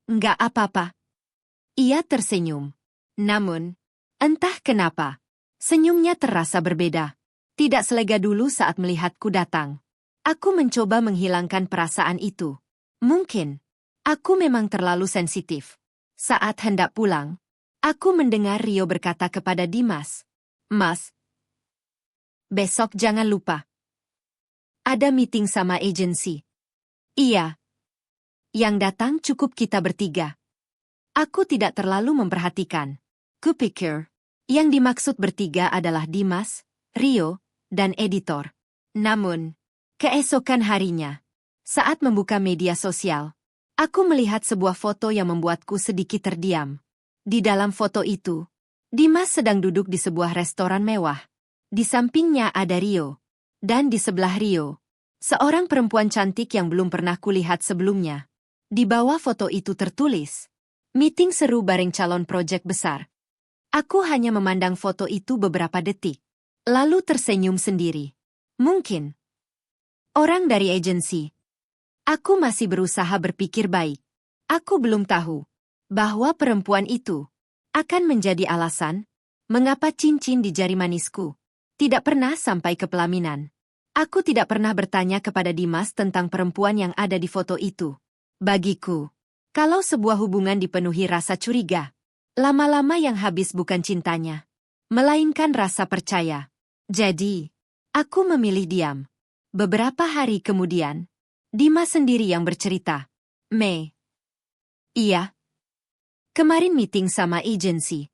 Nggak apa-apa. Ia tersenyum. Namun, entah kenapa, senyumnya terasa berbeda. Tidak selega dulu saat melihatku datang. Aku mencoba menghilangkan perasaan itu. Mungkin, aku memang terlalu sensitif. Saat hendak pulang, aku mendengar Rio berkata kepada Dimas, Mas, besok jangan lupa. Ada meeting sama agensi. Iya. Yang datang cukup kita bertiga. Aku tidak terlalu memperhatikan. Kupikir, yang dimaksud bertiga adalah Dimas, Rio, dan editor. Namun, keesokan harinya, saat membuka media sosial, aku melihat sebuah foto yang membuatku sedikit terdiam. Di dalam foto itu, Dimas sedang duduk di sebuah restoran mewah. Di sampingnya ada Rio. Dan di sebelah Rio, seorang perempuan cantik yang belum pernah kulihat sebelumnya. Di bawah foto itu tertulis, meeting seru bareng calon proyek besar. Aku hanya memandang foto itu beberapa detik, lalu tersenyum sendiri. Mungkin orang dari agensi. Aku masih berusaha berpikir baik. Aku belum tahu bahwa perempuan itu akan menjadi alasan mengapa cincin di jari manisku tidak pernah sampai ke pelaminan. Aku tidak pernah bertanya kepada Dimas tentang perempuan yang ada di foto itu. Bagiku, kalau sebuah hubungan dipenuhi rasa curiga, lama-lama yang habis bukan cintanya, melainkan rasa percaya. Jadi, aku memilih diam. Beberapa hari kemudian, Dimas sendiri yang bercerita. Mei. Iya. Kemarin meeting sama agensi.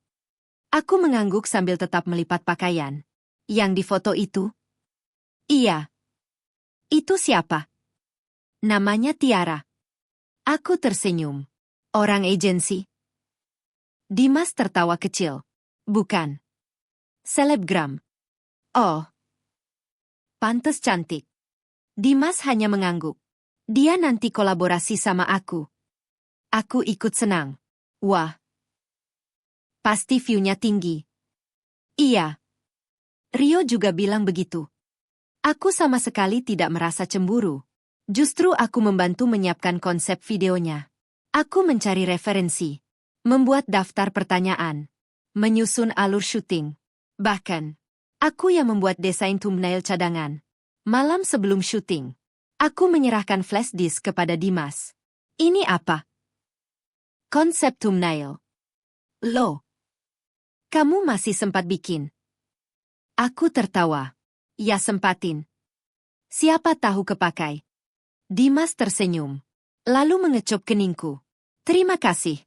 Aku mengangguk sambil tetap melipat pakaian. Yang di foto itu? Iya. Itu siapa? Namanya Tiara. Aku tersenyum. Orang agensi? Dimas tertawa kecil. Bukan. Selebgram. Oh. Pantes cantik. Dimas hanya mengangguk. Dia nanti kolaborasi sama aku. Aku ikut senang. Wah, pasti view-nya tinggi. Iya. Rio juga bilang begitu. Aku sama sekali tidak merasa cemburu. Justru aku membantu menyiapkan konsep videonya. Aku mencari referensi, membuat daftar pertanyaan, menyusun alur syuting. Bahkan, aku yang membuat desain thumbnail cadangan. Malam sebelum syuting, aku menyerahkan flash disk kepada Dimas. Ini apa? Konsep thumbnail. Loh, kamu masih sempat bikin? Aku tertawa. Ya sempatin. Siapa tahu kepakai. Dimas tersenyum, lalu mengecup keningku. Terima kasih.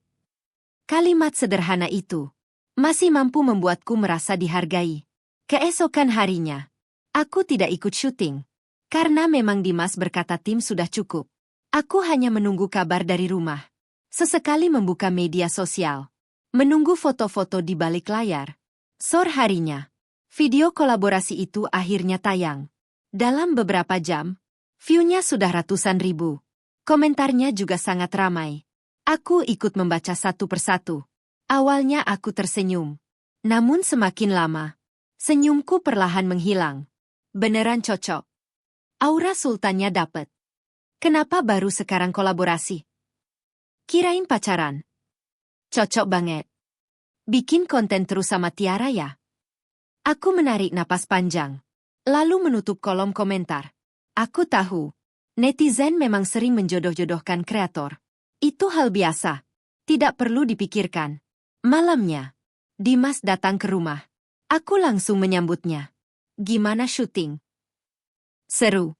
Kalimat sederhana itu masih mampu membuatku merasa dihargai. Keesokan harinya, aku tidak ikut syuting. Karena memang Dimas berkata tim sudah cukup. Aku hanya menunggu kabar dari rumah. Sesekali membuka media sosial. Menunggu foto-foto di balik layar. Sore harinya, video kolaborasi itu akhirnya tayang. Dalam beberapa jam, view-nya sudah ratusan ribu. Komentarnya juga sangat ramai. Aku ikut membaca satu persatu. Awalnya aku tersenyum. Namun semakin lama, senyumku perlahan menghilang. Beneran cocok. Aura sultannya dapet. Kenapa baru sekarang kolaborasi? Kirain pacaran. Cocok banget. Bikin konten terus sama Tiara ya? Aku menarik napas panjang. Lalu menutup kolom komentar. Aku tahu. Netizen memang sering menjodoh-jodohkan kreator. Itu hal biasa. Tidak perlu dipikirkan. Malamnya, Dimas datang ke rumah. Aku langsung menyambutnya. Gimana syuting? Seru.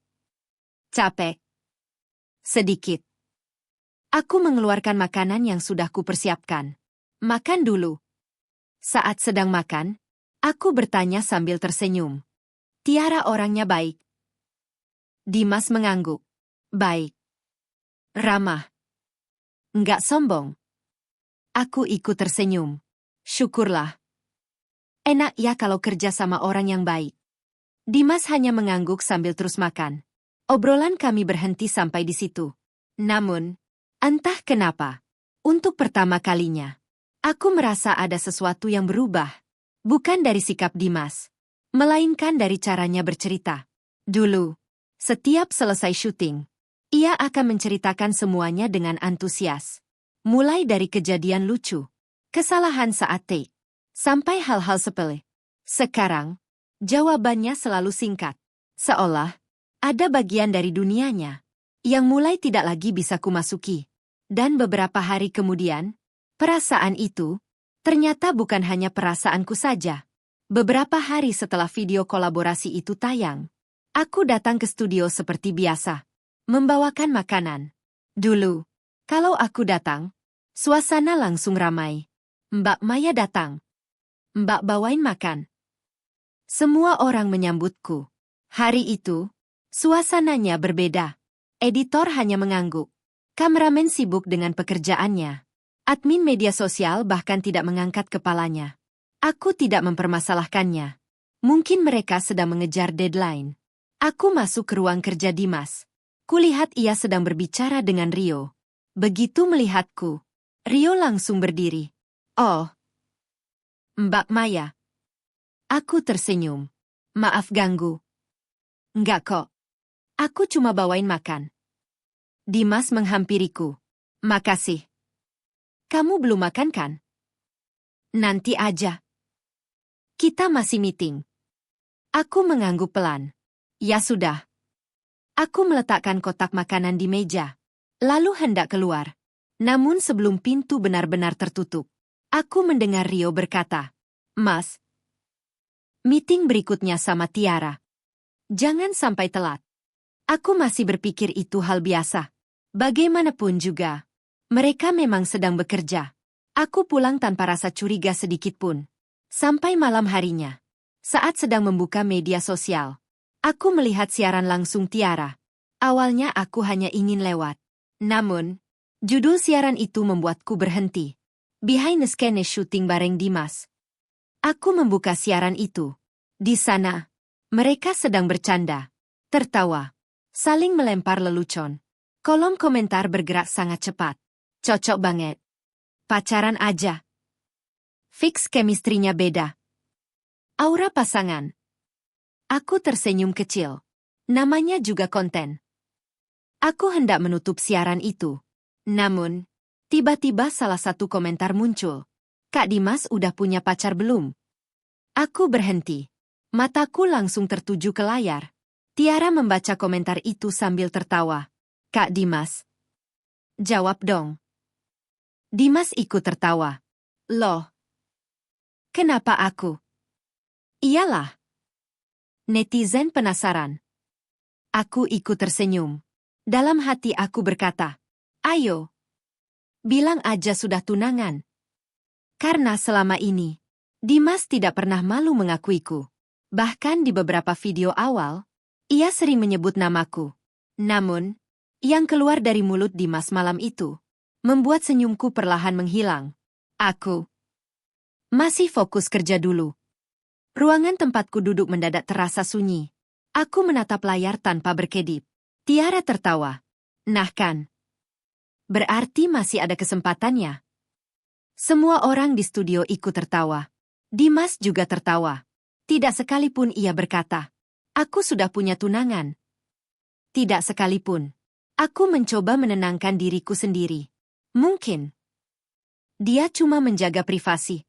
Capek. Sedikit. Aku mengeluarkan makanan yang sudah kupersiapkan. Makan dulu. Saat sedang makan, aku bertanya sambil tersenyum. Tiara orangnya baik. Dimas mengangguk. Baik. Ramah. Enggak sombong. Aku ikut tersenyum. Syukurlah. Enak ya kalau kerja sama orang yang baik. Dimas hanya mengangguk sambil terus makan. Obrolan kami berhenti sampai di situ. Namun, entah kenapa, untuk pertama kalinya, aku merasa ada sesuatu yang berubah. Bukan dari sikap Dimas, melainkan dari caranya bercerita. Dulu, setiap selesai syuting, ia akan menceritakan semuanya dengan antusias. Mulai dari kejadian lucu, kesalahan saat take, sampai hal-hal sepele. Sekarang, jawabannya selalu singkat. Seolah ada bagian dari dunianya yang mulai tidak lagi bisa kumasuki. Dan beberapa hari kemudian, perasaan itu ternyata bukan hanya perasaanku saja. Beberapa hari setelah video kolaborasi itu tayang, aku datang ke studio seperti biasa, membawakan makanan. Dulu, kalau aku datang, suasana langsung ramai. Mbak Maya datang. Mbak bawain makan. Semua orang menyambutku. Hari itu, suasananya berbeda. Editor hanya mengangguk. Kameramen sibuk dengan pekerjaannya. Admin media sosial bahkan tidak mengangkat kepalanya. Aku tidak mempermasalahkannya. Mungkin mereka sedang mengejar deadline. Aku masuk ke ruang kerja Dimas. Kulihat ia sedang berbicara dengan Rio. Begitu melihatku, Rio langsung berdiri. Oh, Mbak Maya. Aku tersenyum. Maaf ganggu. Enggak kok. Aku cuma bawain makan. Dimas menghampiriku. Makasih. Kamu belum makan kan? Nanti aja. Kita masih meeting. Aku mengangguk pelan. Ya sudah. Aku meletakkan kotak makanan di meja. Lalu hendak keluar. Namun sebelum pintu benar-benar tertutup, aku mendengar Rio berkata, Mas, meeting berikutnya sama Tiara. Jangan sampai telat. Aku masih berpikir itu hal biasa. Bagaimanapun juga, mereka memang sedang bekerja. Aku pulang tanpa rasa curiga sedikit pun. Sampai malam harinya, saat sedang membuka media sosial, aku melihat siaran langsung Tiara. Awalnya aku hanya ingin lewat. Namun, judul siaran itu membuatku berhenti. Behind the Scene Shooting bareng Dimas. Aku membuka siaran itu. Di sana, mereka sedang bercanda, tertawa, saling melempar lelucon. Kolom komentar bergerak sangat cepat. Cocok banget. Pacaran aja. Fix chemistry-nya beda. Aura pasangan. Aku tersenyum kecil. Namanya juga konten. Aku hendak menutup siaran itu. Namun, tiba-tiba salah satu komentar muncul. Kak Dimas udah punya pacar belum? Aku berhenti. Mataku langsung tertuju ke layar. Tiara membaca komentar itu sambil tertawa. Kak Dimas. Jawab dong. Dimas ikut tertawa. Loh. Kenapa aku? Iyalah. Netizen penasaran. Aku ikut tersenyum. Dalam hati aku berkata, ayo. Bilang aja sudah tunangan. Karena selama ini, Dimas tidak pernah malu mengakuiku. Bahkan di beberapa video awal, ia sering menyebut namaku. Namun, yang keluar dari mulut Dimas malam itu, membuat senyumku perlahan menghilang. Aku masih fokus kerja dulu. Ruangan tempatku duduk mendadak terasa sunyi. Aku menatap layar tanpa berkedip. Tiara tertawa. Nah kan? Berarti masih ada kesempatannya. Semua orang di studio ikut tertawa. Dimas juga tertawa. Tidak sekalipun ia berkata, aku sudah punya tunangan. Tidak sekalipun. Aku mencoba menenangkan diriku sendiri. Mungkin dia cuma menjaga privasi.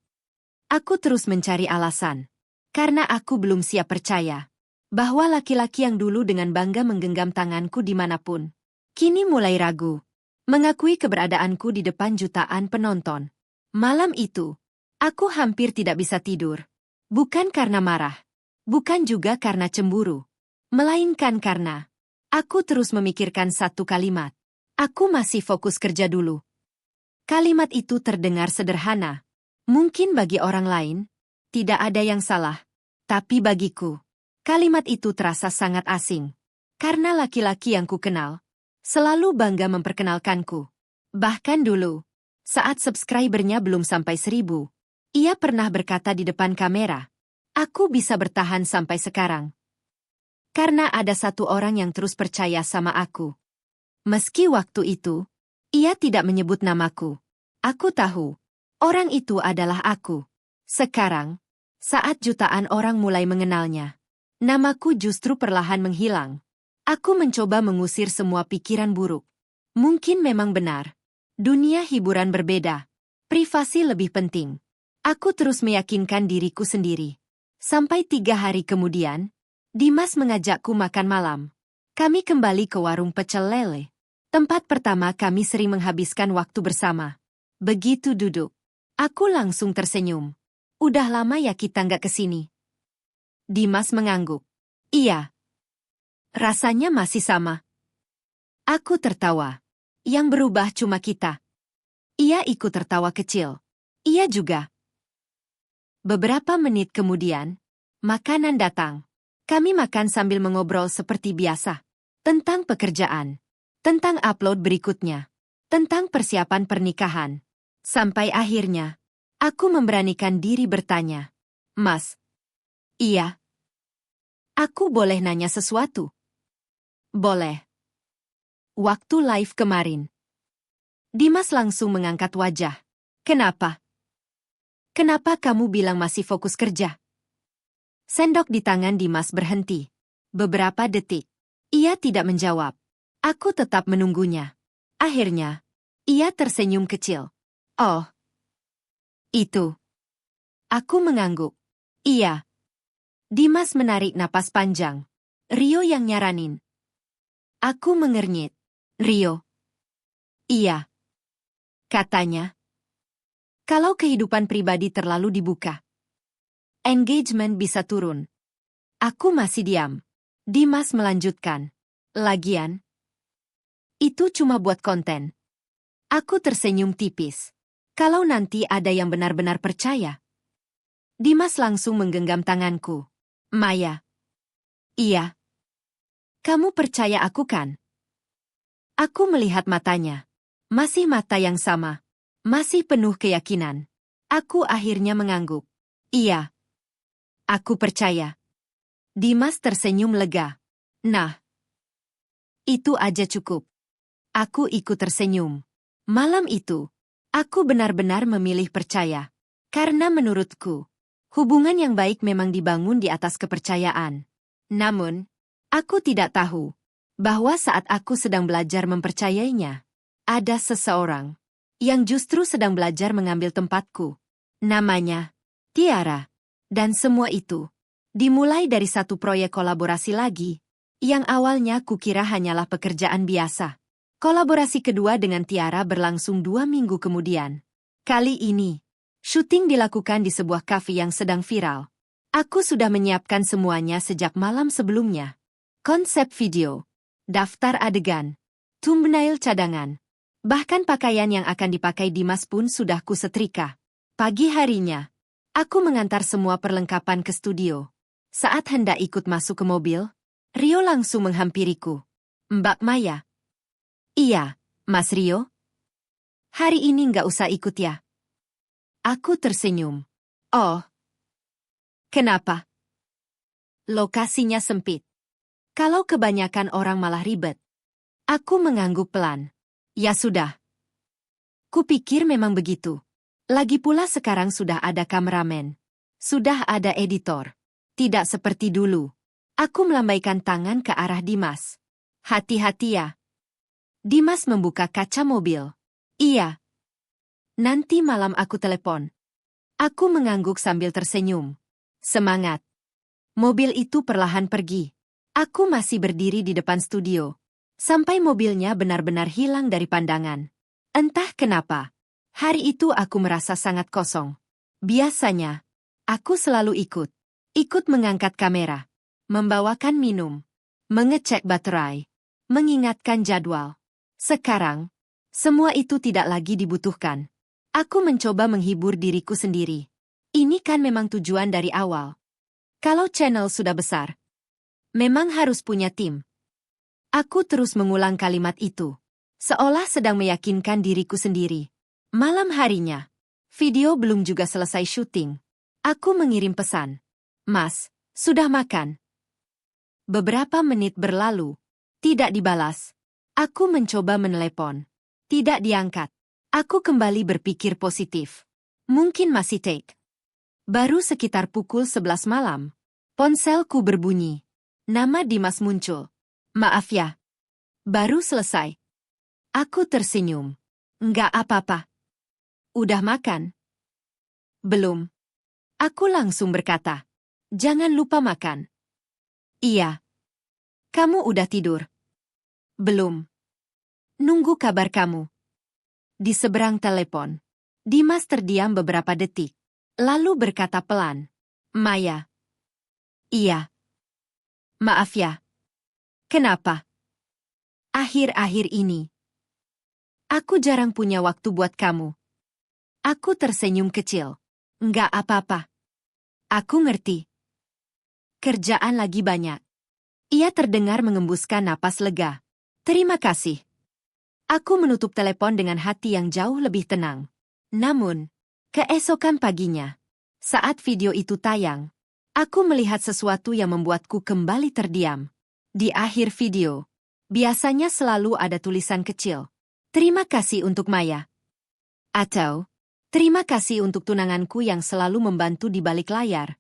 Aku terus mencari alasan. Karena aku belum siap percaya bahwa laki-laki yang dulu dengan bangga menggenggam tanganku dimanapun, kini mulai ragu mengakui keberadaanku di depan jutaan penonton. Malam itu, aku hampir tidak bisa tidur. Bukan karena marah. Bukan juga karena cemburu. Melainkan karena aku terus memikirkan satu kalimat. Aku masih fokus kerja dulu. Kalimat itu terdengar sederhana. Mungkin bagi orang lain, tidak ada yang salah. Tapi bagiku, kalimat itu terasa sangat asing. Karena laki-laki yang kukenal, selalu bangga memperkenalkanku. Bahkan dulu, saat subscribernya belum sampai 1000, ia pernah berkata di depan kamera, aku bisa bertahan sampai sekarang. Karena ada satu orang yang terus percaya sama aku. Meski waktu itu, ia tidak menyebut namaku. Aku tahu, orang itu adalah aku. Sekarang, saat jutaan orang mulai mengenalnya, namaku justru perlahan menghilang. Aku mencoba mengusir semua pikiran buruk. Mungkin memang benar. Dunia hiburan berbeda. Privasi lebih penting. Aku terus meyakinkan diriku sendiri. Sampai 3 hari kemudian, Dimas mengajakku makan malam. Kami kembali ke warung pecel lele. Tempat pertama kami sering menghabiskan waktu bersama. Begitu duduk, aku langsung tersenyum. Udah lama ya kita nggak kesini. Dimas mengangguk. Iya. Rasanya masih sama. Aku tertawa. Yang berubah cuma kita. Ia ikut tertawa kecil. Ia juga. Beberapa menit kemudian, makanan datang. Kami makan sambil mengobrol seperti biasa. Tentang pekerjaan. Tentang upload berikutnya. Tentang persiapan pernikahan. Sampai akhirnya, aku memberanikan diri bertanya. Mas. Iya. Aku boleh nanya sesuatu? Boleh. Waktu live kemarin, Dimas langsung mengangkat wajah. Kenapa? Kenapa kamu bilang masih fokus kerja? Sendok di tangan Dimas berhenti. Beberapa detik. Ia tidak menjawab. Aku tetap menunggunya. Akhirnya, ia tersenyum kecil. Oh. Itu. Aku mengangguk. Iya. Dimas menarik napas panjang. Rio yang nyaranin. Aku mengernyit. Rio. Iya. Katanya. Kalau kehidupan pribadi terlalu dibuka, engagement bisa turun. Aku masih diam. Dimas melanjutkan. Lagian, itu cuma buat konten. Aku tersenyum tipis. Kalau nanti ada yang benar-benar percaya. Dimas langsung menggenggam tanganku. Maya. Iya. Kamu percaya aku kan? Aku melihat matanya. Masih mata yang sama. Masih penuh keyakinan. Aku akhirnya mengangguk. Iya. Aku percaya. Dimas tersenyum lega. Nah. Itu aja cukup. Aku ikut tersenyum. Malam itu, aku benar-benar memilih percaya. Karena menurutku, hubungan yang baik memang dibangun di atas kepercayaan. Namun, aku tidak tahu bahwa saat aku sedang belajar mempercayainya, ada seseorang yang justru sedang belajar mengambil tempatku. Namanya Tiara. Dan semua itu dimulai dari satu proyek kolaborasi lagi, yang awalnya kukira hanyalah pekerjaan biasa. Kolaborasi kedua dengan Tiara berlangsung 2 minggu kemudian. Kali ini, syuting dilakukan di sebuah kafe yang sedang viral. Aku sudah menyiapkan semuanya sejak malam sebelumnya. Konsep video, daftar adegan, thumbnail cadangan, bahkan pakaian yang akan dipakai Dimas pun sudah kusetrika. Pagi harinya, aku mengantar semua perlengkapan ke studio. Saat hendak ikut masuk ke mobil, Rio langsung menghampiriku. "Mbak Maya." "Iya, Mas Rio. Hari ini nggak usah ikut ya?" Aku tersenyum. "Oh, kenapa?" "Lokasinya sempit. Kalau kebanyakan orang malah ribet." Aku mengangguk pelan. "Ya sudah. Kupikir memang begitu. Lagi pula sekarang sudah ada kameramen. Sudah ada editor. Tidak seperti dulu." Aku melambaikan tangan ke arah Dimas. "Hati-hati ya." Dimas membuka kaca mobil. "Iya. Nanti malam aku telepon." Aku mengangguk sambil tersenyum. "Semangat." Mobil itu perlahan pergi. Aku masih berdiri di depan studio, sampai mobilnya benar-benar hilang dari pandangan. Entah kenapa, hari itu aku merasa sangat kosong. Biasanya, aku selalu ikut mengangkat kamera, membawakan minum, mengecek baterai, mengingatkan jadwal. Sekarang, semua itu tidak lagi dibutuhkan. Aku mencoba menghibur diriku sendiri. Ini kan memang tujuan dari awal. Kalau channel sudah besar, memang harus punya tim. Aku terus mengulang kalimat itu, seolah sedang meyakinkan diriku sendiri. Malam harinya, video belum juga selesai syuting. Aku mengirim pesan. "Mas, sudah makan?" Beberapa menit berlalu, tidak dibalas. Aku mencoba menelepon. Tidak diangkat. Aku kembali berpikir positif. Mungkin masih take. Baru sekitar pukul 11 malam, ponselku berbunyi. Nama Dimas muncul. "Maaf ya. Baru selesai." Aku tersenyum. "Nggak apa-apa." "Udah makan?" "Belum." Aku langsung berkata. "Jangan lupa makan." "Iya." "Kamu udah tidur?" "Belum. Nunggu kabar kamu." Di seberang telepon, Dimas terdiam beberapa detik, lalu berkata pelan, "Maya." "Iya." "Maaf ya." "Kenapa?" "Akhir-akhir ini, aku jarang punya waktu buat kamu." Aku tersenyum kecil. "Nggak apa-apa. Aku ngerti. Kerjaan lagi banyak." Ia terdengar mengembuskan napas lega. "Terima kasih." Aku menutup telepon dengan hati yang jauh lebih tenang. Namun, keesokan paginya, saat video itu tayang, aku melihat sesuatu yang membuatku kembali terdiam. Di akhir video, biasanya selalu ada tulisan kecil. "Terima kasih untuk Maya." Atau, "Terima kasih untuk tunanganku yang selalu membantu di balik layar."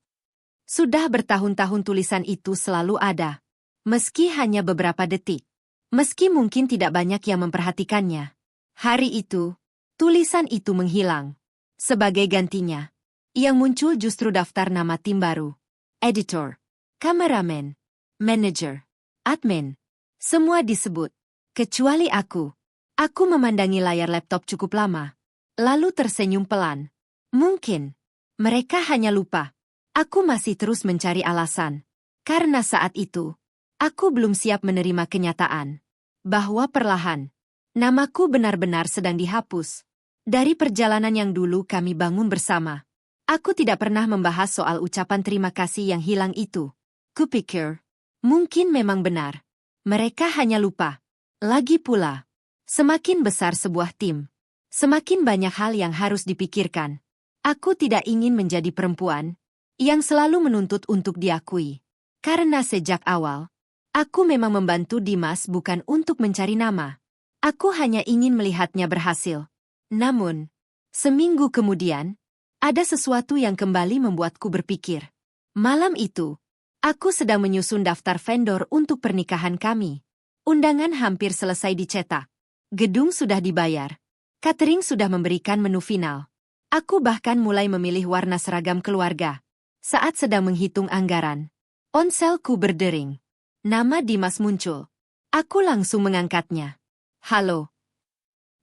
Sudah bertahun-tahun tulisan itu selalu ada. Meski hanya beberapa detik. Meski mungkin tidak banyak yang memperhatikannya. Hari itu, tulisan itu menghilang. Sebagai gantinya, yang muncul justru daftar nama tim baru. Editor, kameramen, manager, admin. Semua disebut. Kecuali aku. Aku memandangi layar laptop cukup lama. Lalu tersenyum pelan. Mungkin mereka hanya lupa. Aku masih terus mencari alasan. Karena saat itu, aku belum siap menerima kenyataan bahwa perlahan, namaku benar-benar sedang dihapus. Dari perjalanan yang dulu kami bangun bersama, aku tidak pernah membahas soal ucapan terima kasih yang hilang itu. Kupikir, mungkin memang benar. Mereka hanya lupa. Lagi pula, semakin besar sebuah tim, semakin banyak hal yang harus dipikirkan. Aku tidak ingin menjadi perempuan yang selalu menuntut untuk diakui. Karena sejak awal, aku memang membantu Dimas bukan untuk mencari nama. Aku hanya ingin melihatnya berhasil. Namun, seminggu kemudian, ada sesuatu yang kembali membuatku berpikir. Malam itu, aku sedang menyusun daftar vendor untuk pernikahan kami. Undangan hampir selesai dicetak. Gedung sudah dibayar. Catering sudah memberikan menu final. Aku bahkan mulai memilih warna seragam keluarga. Saat sedang menghitung anggaran, ponselku berdering. Nama Dimas muncul. Aku langsung mengangkatnya. Halo.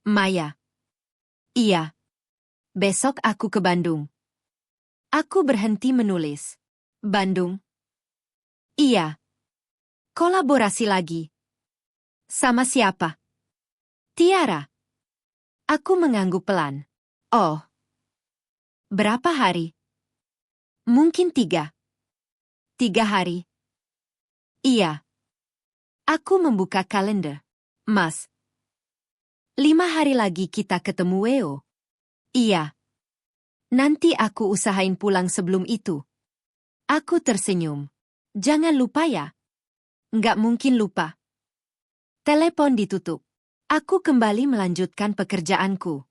Maya. Iya. Besok aku ke Bandung. Aku berhenti menulis. Bandung. Iya. Kolaborasi lagi. Sama siapa? Tiara. Aku mengangguk pelan. Oh. Berapa hari? Mungkin 3. 3 hari. Iya. Aku membuka kalender. Mas. 5 hari lagi kita ketemu Weo. Iya. Nanti aku usahain pulang sebelum itu. Aku tersenyum. Jangan lupa ya. Nggak mungkin lupa. Telepon ditutup. Aku kembali melanjutkan pekerjaanku.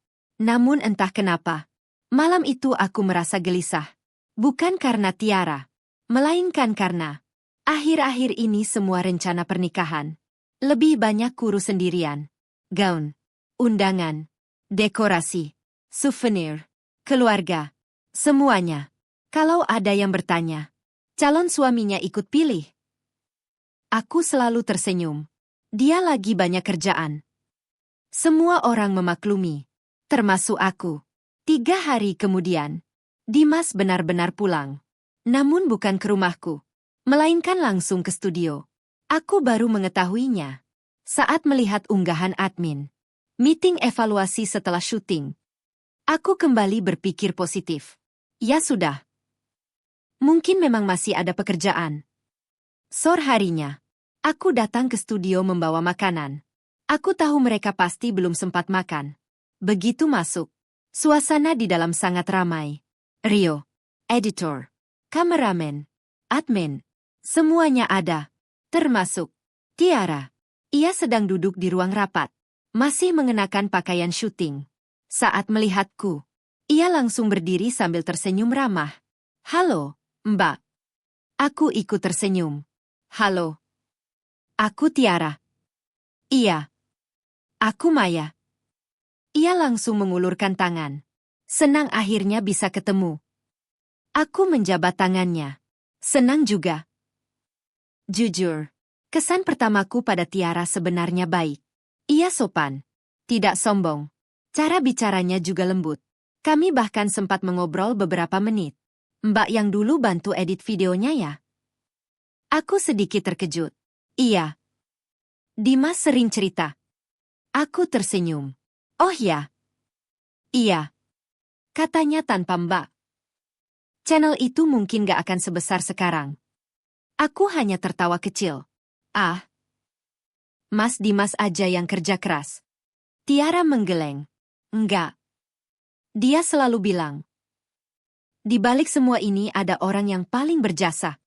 Namun entah kenapa, malam itu aku merasa gelisah. Bukan karena Tiara, melainkan karena akhir-akhir ini semua rencana pernikahan lebih banyak kurus sendirian. Gaun, undangan, dekorasi, souvenir, keluarga, semuanya. Kalau ada yang bertanya, calon suaminya ikut pilih. Aku selalu tersenyum. Dia lagi banyak kerjaan. Semua orang memaklumi, termasuk aku. 3 hari kemudian, Dimas benar-benar pulang. Namun bukan ke rumahku, melainkan langsung ke studio. Aku baru mengetahuinya saat melihat unggahan admin. Meeting evaluasi setelah syuting. Aku kembali berpikir positif. Ya sudah. Mungkin memang masih ada pekerjaan. Sore harinya, aku datang ke studio membawa makanan. Aku tahu mereka pasti belum sempat makan. Begitu masuk, suasana di dalam sangat ramai. Rio, editor, kameramen, admin, semuanya ada. Termasuk Tiara. Ia sedang duduk di ruang rapat, masih mengenakan pakaian syuting. Saat melihatku, ia langsung berdiri sambil tersenyum ramah. Halo, Mbak. Aku ikut tersenyum. Halo. Aku Tiara. Iya. Aku Maya. Ia langsung mengulurkan tangan. Senang akhirnya bisa ketemu. Aku menjabat tangannya. Senang juga. Jujur, kesan pertamaku pada Tiara sebenarnya baik. Ia sopan, tidak sombong. Cara bicaranya juga lembut. Kami bahkan sempat mengobrol beberapa menit. Mbak yang dulu bantu edit videonya ya? Aku sedikit terkejut. Iya. Dimas sering cerita. Aku tersenyum. Oh ya. Iya. Katanya tanpa Mbak. Channel itu mungkin gak akan sebesar sekarang. Aku hanya tertawa kecil. Ah. Mas Dimas aja yang kerja keras. Tiara menggeleng. Enggak. Dia selalu bilang. Di balik semua ini ada orang yang paling berjasa.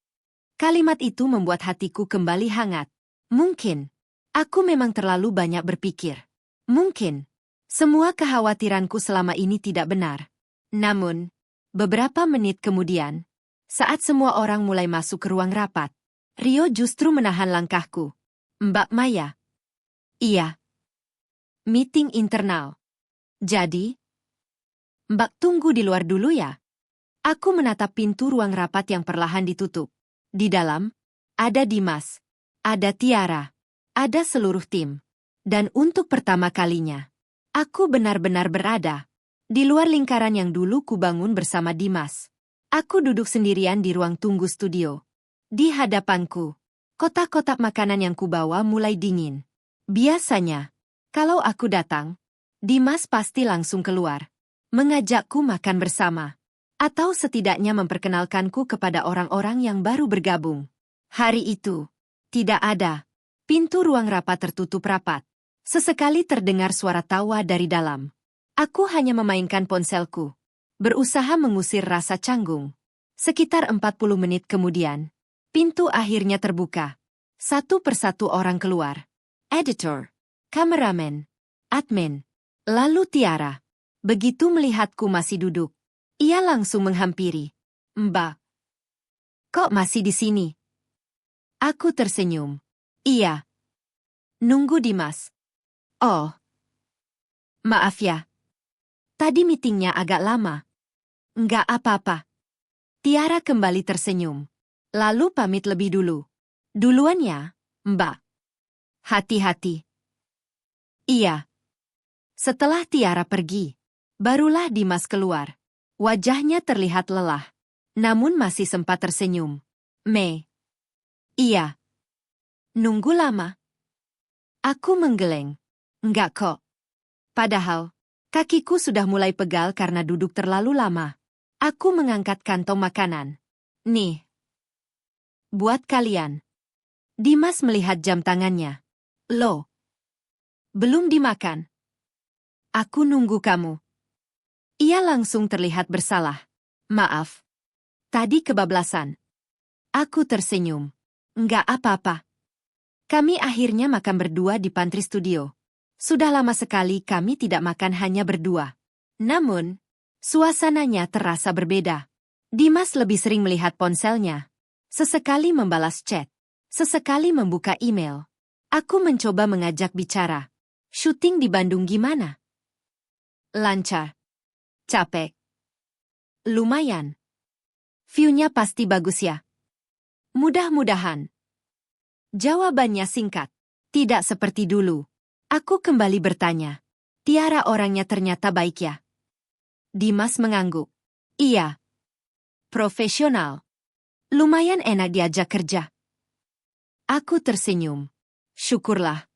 Kalimat itu membuat hatiku kembali hangat. Mungkin. Aku memang terlalu banyak berpikir. Mungkin. Semua kekhawatiranku selama ini tidak benar. Namun, beberapa menit kemudian, saat semua orang mulai masuk ke ruang rapat, Rio justru menahan langkahku. Mbak Maya. Iya. Meeting internal. Jadi, Mbak tunggu di luar dulu ya. Aku menatap pintu ruang rapat yang perlahan ditutup. Di dalam, ada Dimas, ada Tiara, ada seluruh tim. Dan untuk pertama kalinya, aku benar-benar berada di luar lingkaran yang dulu kubangun bersama Dimas. Aku duduk sendirian di ruang tunggu studio. Di hadapanku, kotak-kotak makanan yang kubawa mulai dingin. Biasanya, kalau aku datang, Dimas pasti langsung keluar, mengajakku makan bersama. Atau setidaknya memperkenalkanku kepada orang-orang yang baru bergabung. Hari itu, tidak ada. Pintu ruang rapat tertutup rapat. Sesekali terdengar suara tawa dari dalam. Aku hanya memainkan ponselku, berusaha mengusir rasa canggung. Sekitar 40 menit kemudian, pintu akhirnya terbuka. Satu persatu orang keluar. Editor, kameramen, Admin. Lalu Tiara. Begitu melihatku masih duduk, ia langsung menghampiri. Mbak, kok masih di sini? Aku tersenyum. Iya. Nunggu Dimas. Oh. Maaf ya. Tadi meetingnya agak lama. Nggak apa-apa. Tiara kembali tersenyum. Lalu pamit lebih dulu. Duluan ya, Mbak. Hati-hati. Iya. Setelah Tiara pergi, barulah Dimas keluar. Wajahnya terlihat lelah, namun masih sempat tersenyum. Mei. Iya. Nunggu lama? Aku menggeleng. Enggak kok. Padahal, kakiku sudah mulai pegal karena duduk terlalu lama. Aku mengangkat kantong makanan. Nih. Buat kalian. Dimas melihat jam tangannya. Loh. Belum dimakan. Aku nunggu kamu. Ia langsung terlihat bersalah. Maaf. Tadi kebablasan. Aku tersenyum. Enggak apa-apa. Kami akhirnya makan berdua di pantry studio. Sudah lama sekali kami tidak makan hanya berdua. Namun, suasananya terasa berbeda. Dimas lebih sering melihat ponselnya. Sesekali membalas chat. Sesekali membuka email. Aku mencoba mengajak bicara. Syuting di Bandung gimana? Lancar. Capek. Lumayan. View-nya pasti bagus ya. Mudah-mudahan. Jawabannya singkat. Tidak seperti dulu. Aku kembali bertanya. Tiara orangnya ternyata baik ya? Dimas mengangguk. Iya. Profesional. Lumayan enak diajak kerja. Aku tersenyum. Syukurlah.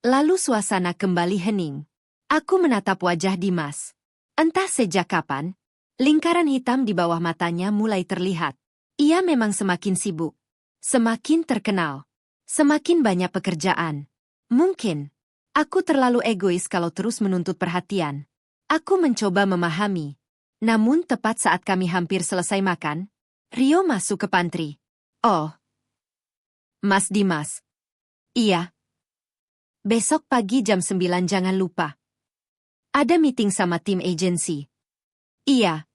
Lalu suasana kembali hening. Aku menatap wajah Dimas. Entah sejak kapan, lingkaran hitam di bawah matanya mulai terlihat. Ia memang semakin sibuk. Semakin terkenal. Semakin banyak pekerjaan. Mungkin, aku terlalu egois kalau terus menuntut perhatian. Aku mencoba memahami. Namun tepat saat kami hampir selesai makan, Rio masuk ke pantry. Oh. Mas Dimas. Iya. Besok pagi jam 9 jangan lupa. Ada meeting sama tim agensi. Iya.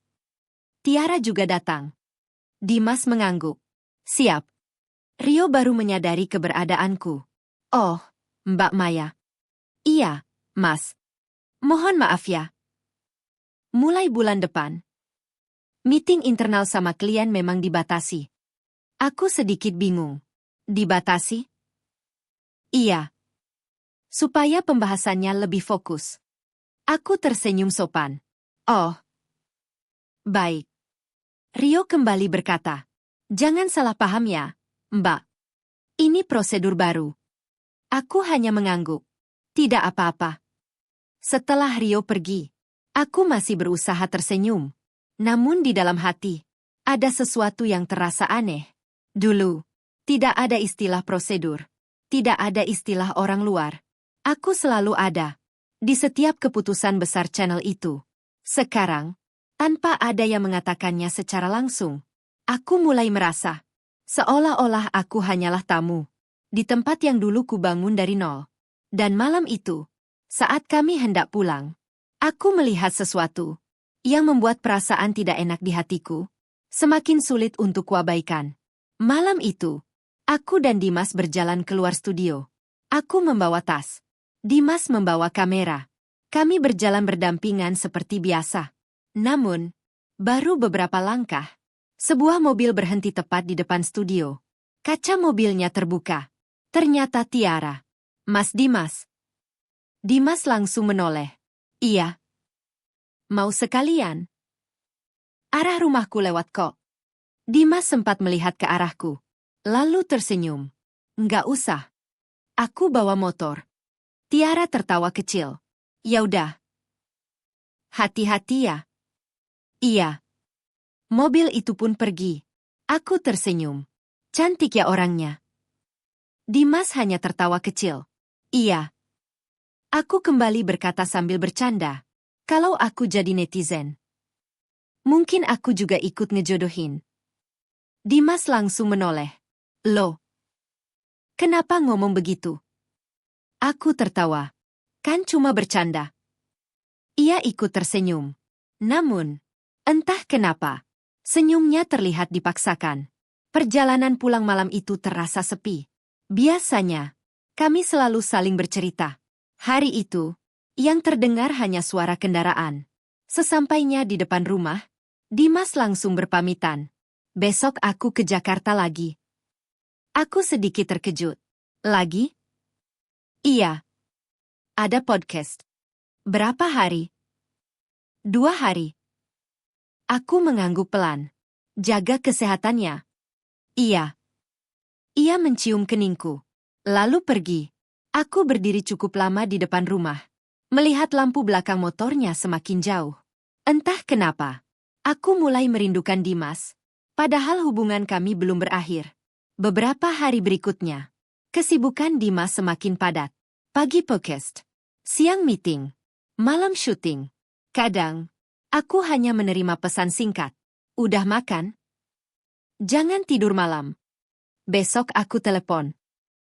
Tiara juga datang. Dimas mengangguk. Siap. Rio baru menyadari keberadaanku. Oh, Mbak Maya. Iya, Mas. Mohon maaf ya. Mulai bulan depan, meeting internal sama klien memang dibatasi. Aku sedikit bingung. Dibatasi? Iya. Supaya pembahasannya lebih fokus. Aku tersenyum sopan. Oh. Baik. Rio kembali berkata. Jangan salah paham ya, Mbak. Ini prosedur baru. Aku hanya mengangguk. Tidak apa-apa. Setelah Rio pergi, aku masih berusaha tersenyum. Namun di dalam hati, ada sesuatu yang terasa aneh. Dulu, tidak ada istilah prosedur. Tidak ada istilah orang luar. Aku selalu ada. Di setiap keputusan besar channel itu. Sekarang, tanpa ada yang mengatakannya secara langsung, aku mulai merasa seolah-olah aku hanyalah tamu di tempat yang dulu kubangun dari nol. Dan malam itu, saat kami hendak pulang, aku melihat sesuatu yang membuat perasaan tidak enak di hatiku semakin sulit untuk kuabaikan. Malam itu, aku dan Dimas berjalan keluar studio. Aku membawa tas. Dimas membawa kamera. Kami berjalan berdampingan seperti biasa. Namun, baru beberapa langkah, sebuah mobil berhenti tepat di depan studio. Kaca mobilnya terbuka. Ternyata Tiara. Mas Dimas. Dimas langsung menoleh. Iya. Mau sekalian? Arah rumahku lewat kok. Dimas sempat melihat ke arahku. Lalu tersenyum. Nggak usah. Aku bawa motor. Tiara tertawa kecil. Yaudah. Hati-hati ya. Iya. Mobil itu pun pergi. Aku tersenyum. Cantik ya orangnya. Dimas hanya tertawa kecil. Iya. Aku kembali berkata sambil bercanda. Kalau aku jadi netizen, mungkin aku juga ikut ngejodohin. Dimas langsung menoleh. Loh. Kenapa ngomong begitu? Aku tertawa. Kan cuma bercanda. Ia ikut tersenyum. Namun, entah kenapa, senyumnya terlihat dipaksakan. Perjalanan pulang malam itu terasa sepi. Biasanya, kami selalu saling bercerita. Hari itu, yang terdengar hanya suara kendaraan. Sesampainya di depan rumah, Dimas langsung berpamitan. Besok aku ke Jakarta lagi. Aku sedikit terkejut. Lagi? Iya. Ada podcast. Berapa hari? 2 hari. Aku mengangguk pelan. Jaga kesehatannya. Iya. Ia mencium keningku. Lalu pergi. Aku berdiri cukup lama di depan rumah. Melihat lampu belakang motornya semakin jauh. Entah kenapa. Aku mulai merindukan Dimas. Padahal hubungan kami belum berakhir. Beberapa hari berikutnya, kesibukan Dimas semakin padat. Pagi podcast. Siang meeting. Malam syuting. Kadang, aku hanya menerima pesan singkat. Udah makan? Jangan tidur malam. Besok aku telepon.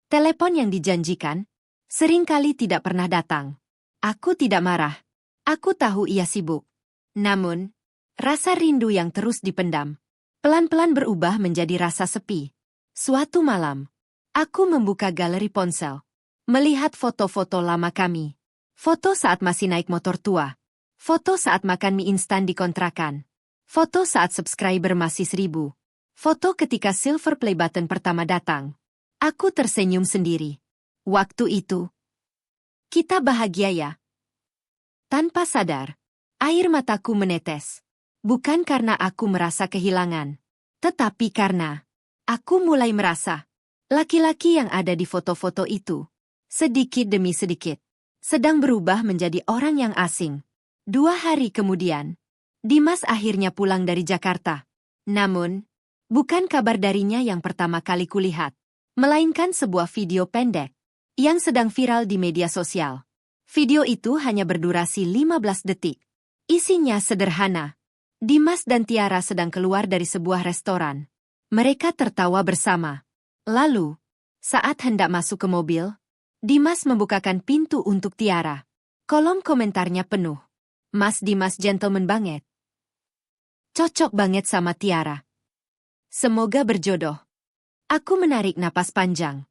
Telepon yang dijanjikan, seringkali tidak pernah datang. Aku tidak marah. Aku tahu ia sibuk. Namun, rasa rindu yang terus dipendam, pelan-pelan berubah menjadi rasa sepi. Suatu malam, aku membuka galeri ponsel. Melihat foto-foto lama kami. Foto saat masih naik motor tua. Foto saat makan mie instan di kontrakan. Foto saat subscriber masih 1000. Foto ketika silver play button pertama datang. Aku tersenyum sendiri. Waktu itu, kita bahagia ya. Tanpa sadar, air mataku menetes. Bukan karena aku merasa kehilangan, tetapi karena aku mulai merasa laki-laki yang ada di foto-foto itu, sedikit demi sedikit, sedang berubah menjadi orang yang asing. 2 hari kemudian, Dimas akhirnya pulang dari Jakarta. Namun, bukan kabar darinya yang pertama kali kulihat, melainkan sebuah video pendek yang sedang viral di media sosial. Video itu hanya berdurasi 15 detik. Isinya sederhana. Dimas dan Tiara sedang keluar dari sebuah restoran. Mereka tertawa bersama. Lalu, saat hendak masuk ke mobil, Dimas membukakan pintu untuk Tiara. Kolom komentarnya penuh. Mas Dimas gentleman banget. Cocok banget sama Tiara. Semoga berjodoh. Aku menarik napas panjang.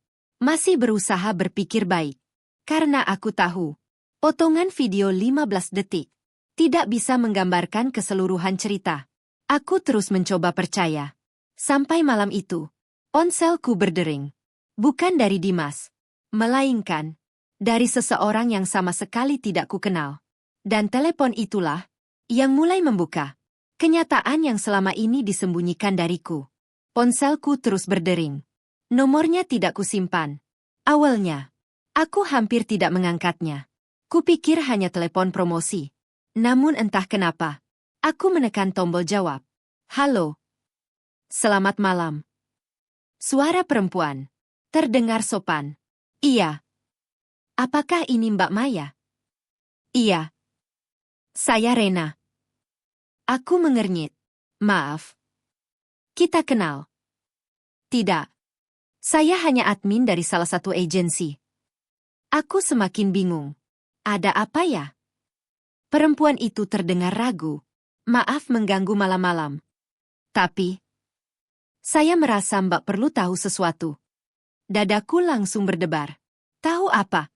Masih berusaha berpikir baik. Karena aku tahu, potongan video 15 detik tidak bisa menggambarkan keseluruhan cerita. Aku terus mencoba percaya. Sampai malam itu, ponselku berdering. Bukan dari Dimas, melainkan dari seseorang yang sama sekali tidak kukenal. Dan telepon itulah yang mulai membuka kenyataan yang selama ini disembunyikan dariku. Ponselku terus berdering. Nomornya tidak kusimpan. Awalnya, aku hampir tidak mengangkatnya. Kupikir hanya telepon promosi. Namun entah kenapa, aku menekan tombol jawab. Halo. Selamat malam. Suara perempuan. Terdengar sopan. Iya. Apakah ini Mbak Maya? Iya. Saya Rena. Aku mengernyit. Maaf. Kita kenal. Tidak. Saya hanya admin dari salah satu agensi. Aku semakin bingung. Ada apa ya? Perempuan itu terdengar ragu. Maaf mengganggu malam-malam. Tapi, saya merasa Mbak perlu tahu sesuatu. Dadaku langsung berdebar. Tahu apa?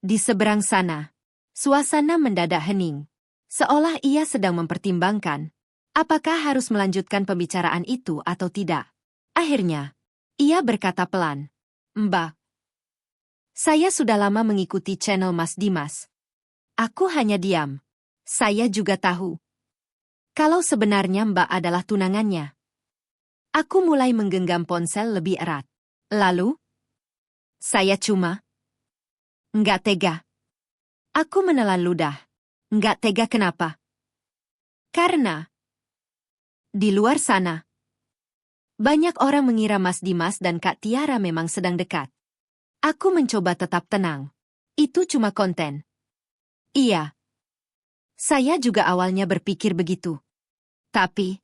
Di seberang sana, suasana mendadak hening. Seolah ia sedang mempertimbangkan apakah harus melanjutkan pembicaraan itu atau tidak. Akhirnya, ia berkata pelan. Mbak, saya sudah lama mengikuti channel Mas Dimas. Aku hanya diam. Saya juga tahu kalau sebenarnya Mbak adalah tunangannya. Aku mulai menggenggam ponsel lebih erat. Lalu, saya cuma nggak tega. Aku menelan ludah. Nggak tega kenapa? Karena di luar sana, banyak orang mengira Mas Dimas dan Kak Tiara memang sedang dekat. Aku mencoba tetap tenang. Itu cuma konten. Iya. Saya juga awalnya berpikir begitu. Tapi,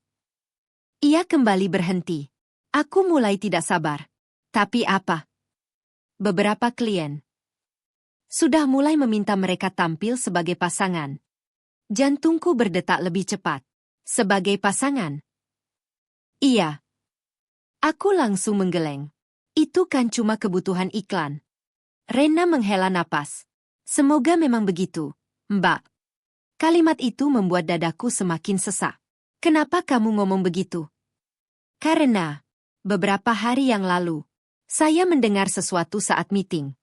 ia kembali berhenti. Aku mulai tidak sabar. Tapi apa? Beberapa klien Sudah mulai meminta mereka tampil sebagai pasangan. Jantungku berdetak lebih cepat. Sebagai pasangan? Iya. Aku langsung menggeleng. Itu kan cuma kebutuhan iklan. Rena menghela napas. Semoga memang begitu, Mbak. Kalimat itu membuat dadaku semakin sesak. Kenapa kamu ngomong begitu? Karena beberapa hari yang lalu, saya mendengar sesuatu saat meeting.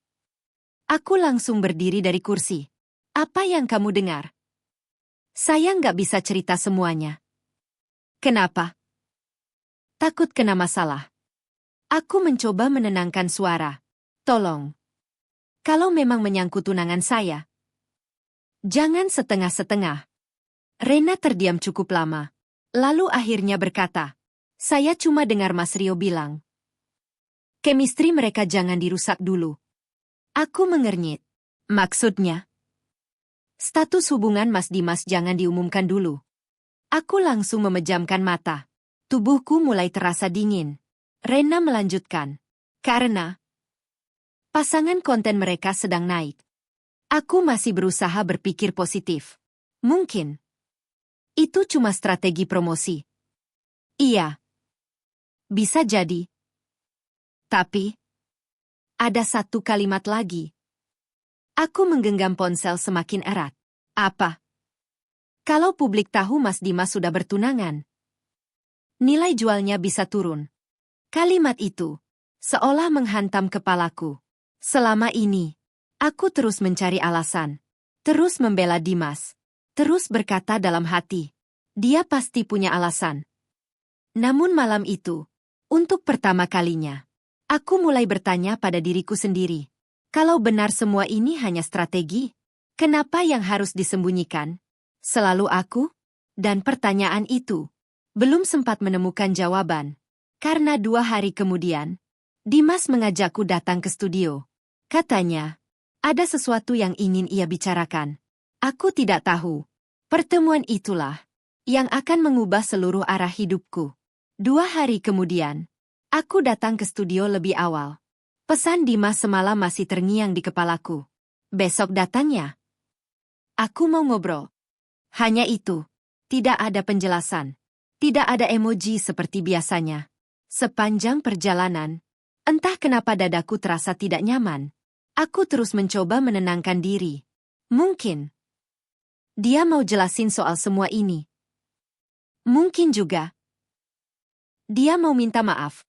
Aku langsung berdiri dari kursi. Apa yang kamu dengar? Saya nggak bisa cerita semuanya. Kenapa? Takut kena masalah. Aku mencoba menenangkan suara. Tolong. Kalau memang menyangkut tunangan saya, jangan setengah-setengah. Rena terdiam cukup lama. Lalu akhirnya berkata, saya cuma dengar Mas Rio bilang, chemistry mereka jangan dirusak dulu. Aku mengernyit. Maksudnya? Status hubungan Mas Dimas jangan diumumkan dulu. Aku langsung memejamkan mata. Tubuhku mulai terasa dingin. Rena melanjutkan. Karena pasangan konten mereka sedang naik. Aku masih berusaha berpikir positif. Mungkin itu cuma strategi promosi. Iya. Bisa jadi. Tapi ada satu kalimat lagi. Aku menggenggam ponsel semakin erat. Apa? Kalau publik tahu Mas Dimas sudah bertunangan, nilai jualnya bisa turun. Kalimat itu seolah menghantam kepalaku. Selama ini, aku terus mencari alasan. Terus membela Dimas. Terus berkata dalam hati, dia pasti punya alasan. Namun malam itu, untuk pertama kalinya, aku mulai bertanya pada diriku sendiri. Kalau benar semua ini hanya strategi, kenapa yang harus disembunyikan? Selalu aku? Dan pertanyaan itu belum sempat menemukan jawaban. Karena 2 hari kemudian, Dimas mengajakku datang ke studio. Katanya, ada sesuatu yang ingin ia bicarakan. Aku tidak tahu. Pertemuan itulah yang akan mengubah seluruh arah hidupku. 2 hari kemudian, aku datang ke studio lebih awal. Pesan Dimas semalam masih terngiang di kepalaku. Besok datangnya. Aku mau ngobrol. Hanya itu. Tidak ada penjelasan. Tidak ada emoji seperti biasanya. Sepanjang perjalanan, entah kenapa dadaku terasa tidak nyaman. Aku terus mencoba menenangkan diri. Mungkin dia mau jelasin soal semua ini. Mungkin juga dia mau minta maaf.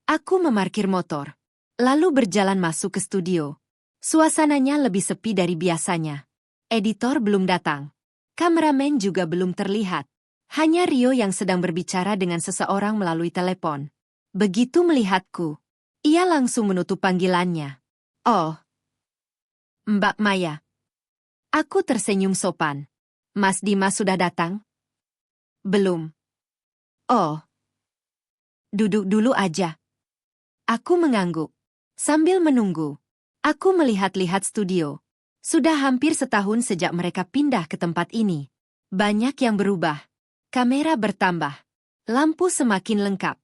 Aku memarkir motor, lalu berjalan masuk ke studio. Suasananya lebih sepi dari biasanya. Editor belum datang. Kameramen juga belum terlihat. Hanya Rio yang sedang berbicara dengan seseorang melalui telepon. Begitu melihatku, ia langsung menutup panggilannya. Oh, Mbak Maya. Aku tersenyum sopan. Mas Dimas sudah datang? Belum. Oh. Duduk dulu aja. Aku mengangguk. Sambil menunggu, aku melihat-lihat studio. Sudah hampir setahun sejak mereka pindah ke tempat ini. Banyak yang berubah. Kamera bertambah. Lampu semakin lengkap.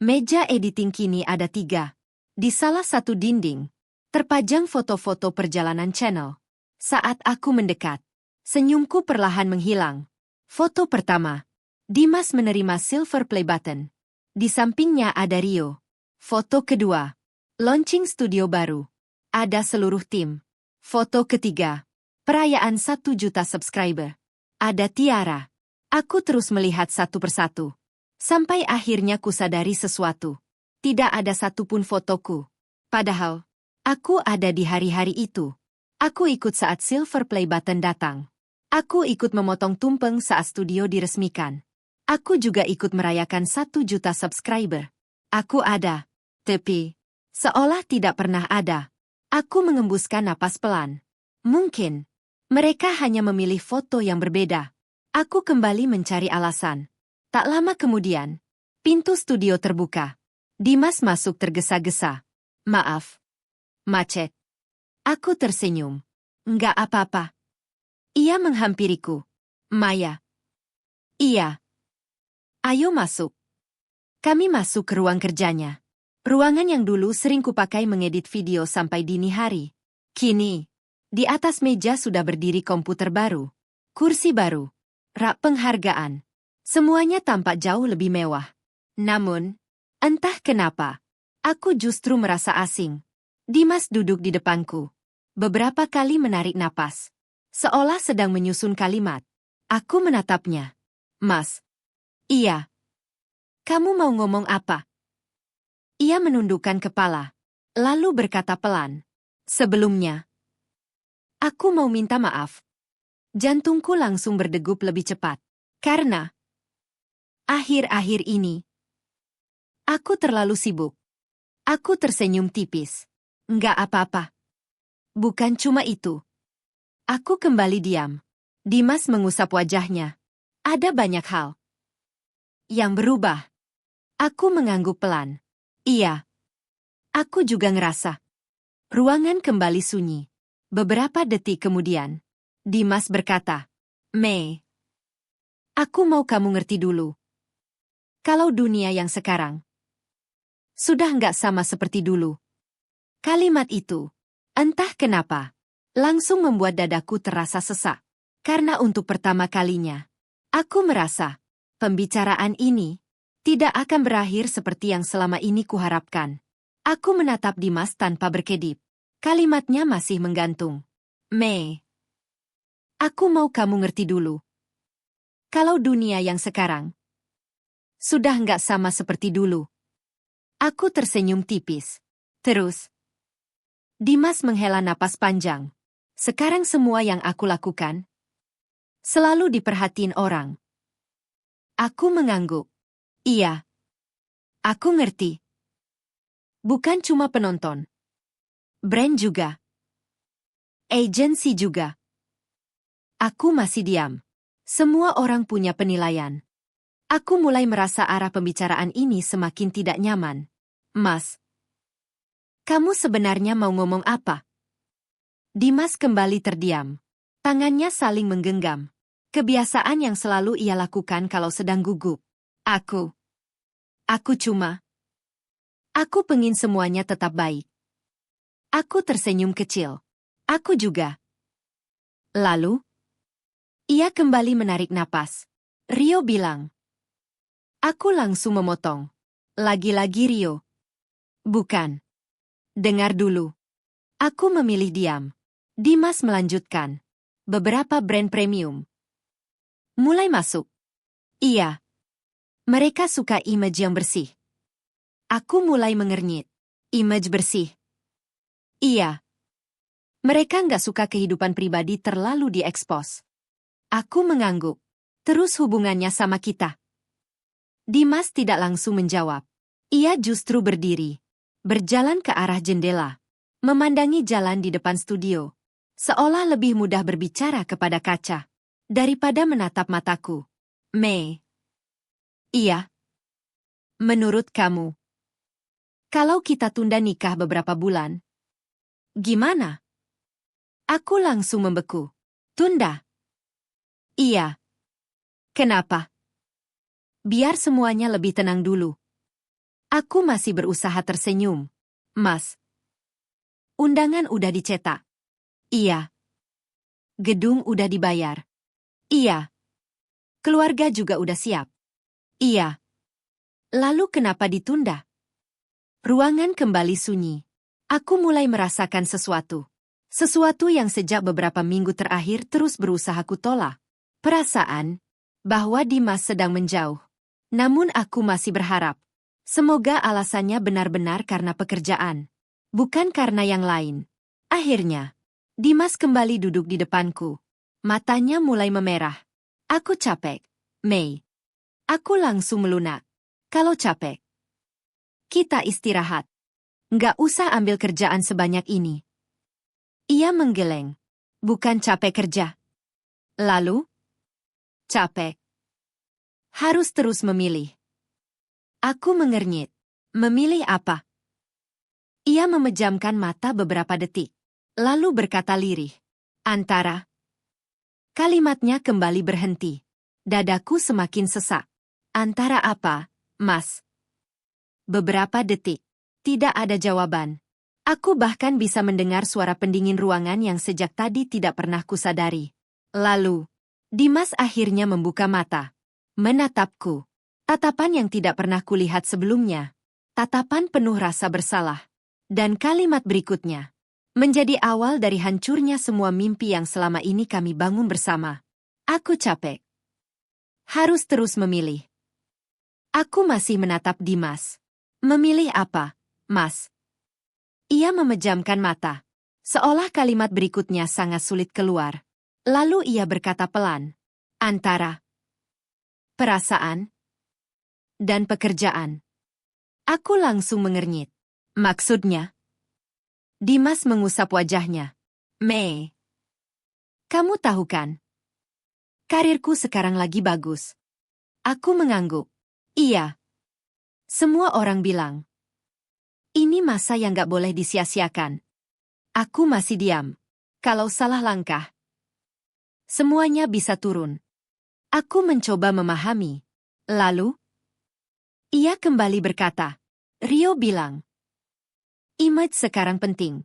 Meja editing kini ada 3. Di salah satu dinding, terpajang foto-foto perjalanan channel. Saat aku mendekat, senyumku perlahan menghilang. Foto pertama, Dimas menerima silver play button. Di sampingnya ada Rio. Foto kedua, launching studio baru. Ada seluruh tim. Foto ketiga, perayaan 1 juta subscriber. Ada Tiara. Aku terus melihat satu persatu. Sampai akhirnya kusadari sesuatu. Tidak ada satupun fotoku. Padahal, aku ada di hari-hari itu. Aku ikut saat silver play button datang. Aku ikut memotong tumpeng saat studio diresmikan. Aku juga ikut merayakan 1 juta subscriber. Aku ada. Tapi, seolah tidak pernah ada. Aku mengembuskan napas pelan. Mungkin, mereka hanya memilih foto yang berbeda. Aku kembali mencari alasan. Tak lama kemudian, pintu studio terbuka. Dimas masuk tergesa-gesa. Maaf. Macet. Aku tersenyum. Enggak apa-apa. Ia menghampiriku. Maya. Iya. Ayo masuk. Kami masuk ke ruang kerjanya. Ruangan yang dulu sering kupakai mengedit video sampai dini hari. Kini, Di atas meja sudah berdiri komputer baru, kursi baru, rak penghargaan. Semuanya tampak jauh lebih mewah. Namun, entah kenapa, aku justru merasa asing. Dimas duduk di depanku. Beberapa kali menarik napas. Seolah sedang menyusun kalimat. Aku menatapnya. Mas. Iya. Kamu mau ngomong apa? Ia menundukkan kepala. Lalu berkata pelan. Sebelumnya, aku mau minta maaf. Jantungku langsung berdegup lebih cepat. Karena akhir-akhir ini, aku terlalu sibuk. Aku tersenyum tipis. Enggak apa-apa. Bukan cuma itu. Aku kembali diam. Dimas mengusap wajahnya. Ada banyak hal yang berubah. Aku mengangguk pelan. Iya. Aku juga ngerasa. Ruangan kembali sunyi. Beberapa detik kemudian, Dimas berkata, Mei, aku mau kamu ngerti dulu. Kalau dunia yang sekarang sudah nggak sama seperti dulu. Kalimat itu, entah kenapa, langsung membuat dadaku terasa sesak. Karena untuk pertama kalinya, aku merasa pembicaraan ini tidak akan berakhir seperti yang selama ini kuharapkan. Aku menatap Dimas tanpa berkedip. Kalimatnya masih menggantung. Mei, aku mau kamu ngerti dulu. Kalau dunia yang sekarang sudah nggak sama seperti dulu. Aku tersenyum tipis. Terus, Dimas menghela napas panjang. Sekarang semua yang aku lakukan selalu diperhatiin orang. Aku mengangguk. Iya. Aku ngerti. Bukan cuma penonton. Brand juga. Agensi juga. Aku masih diam. Semua orang punya penilaian. Aku mulai merasa arah pembicaraan ini semakin tidak nyaman. Mas, kamu sebenarnya mau ngomong apa? Dimas kembali terdiam. Tangannya saling menggenggam. Kebiasaan yang selalu ia lakukan kalau sedang gugup. Aku pengin semuanya tetap baik. Aku tersenyum kecil. Aku juga. Lalu, ia kembali menarik napas. Rio bilang. Aku langsung memotong. Lagi-lagi Rio. Bukan. Dengar dulu. Aku memilih diam. Dimas melanjutkan. Beberapa brand premium mulai masuk. Iya. Mereka suka image yang bersih. Aku mulai mengernyit. Image bersih. Iya. Mereka nggak suka kehidupan pribadi terlalu diekspos. Aku mengangguk. Terus hubungannya sama kita. Dimas tidak langsung menjawab. Ia justru berdiri. Berjalan ke arah jendela. Memandangi jalan di depan studio. Seolah lebih mudah berbicara kepada kaca daripada menatap mataku. Mei. Iya. Menurut kamu, kalau kita tunda nikah beberapa bulan, gimana? Aku langsung membeku. Tunda? Iya. Kenapa? Biar semuanya lebih tenang dulu. Aku masih berusaha tersenyum. Mas, undangan udah dicetak. Iya. Gedung udah dibayar. Iya. Keluarga juga udah siap. Iya. Lalu kenapa ditunda? Ruangan kembali sunyi. Aku mulai merasakan sesuatu. Sesuatu yang sejak beberapa minggu terakhir terus berusaha kutolak. Perasaan bahwa Dimas sedang menjauh. Namun aku masih berharap. Semoga alasannya benar-benar karena pekerjaan. Bukan karena yang lain. Akhirnya, Dimas kembali duduk di depanku. Matanya mulai memerah. Aku capek. Mei. Aku langsung melunak. Kalau capek, kita istirahat. Nggak usah ambil kerjaan sebanyak ini. Ia menggeleng. Bukan capek kerja. Lalu? Capek. Harus terus memilih. Aku mengernyit. Memilih apa? Ia memejamkan mata beberapa detik. Lalu berkata lirih. Antara. Kalimatnya kembali berhenti. Dadaku semakin sesak. Antara apa, Mas? Beberapa detik. Tidak ada jawaban. Aku bahkan bisa mendengar suara pendingin ruangan yang sejak tadi tidak pernah kusadari. Lalu, Dimas akhirnya membuka mata. Menatapku. Tatapan yang tidak pernah kulihat sebelumnya. Tatapan penuh rasa bersalah. Dan kalimat berikutnya menjadi awal dari hancurnya semua mimpi yang selama ini kami bangun bersama. Aku capek. Harus terus memilih. Aku masih menatap Dimas. Memilih apa, Mas? Ia memejamkan mata. Seolah kalimat berikutnya sangat sulit keluar. Lalu ia berkata pelan. Antara perasaan dan pekerjaan. Aku langsung mengernyit. Maksudnya? Dimas mengusap wajahnya. Mei, kamu tahu kan? Karirku sekarang lagi bagus. Aku mengangguk. Iya. Semua orang bilang. Ini masa yang gak boleh disia-siakan. Aku masih diam. Kalau salah langkah, semuanya bisa turun. Aku mencoba memahami. Lalu, ia kembali berkata. Rio bilang. Image sekarang penting.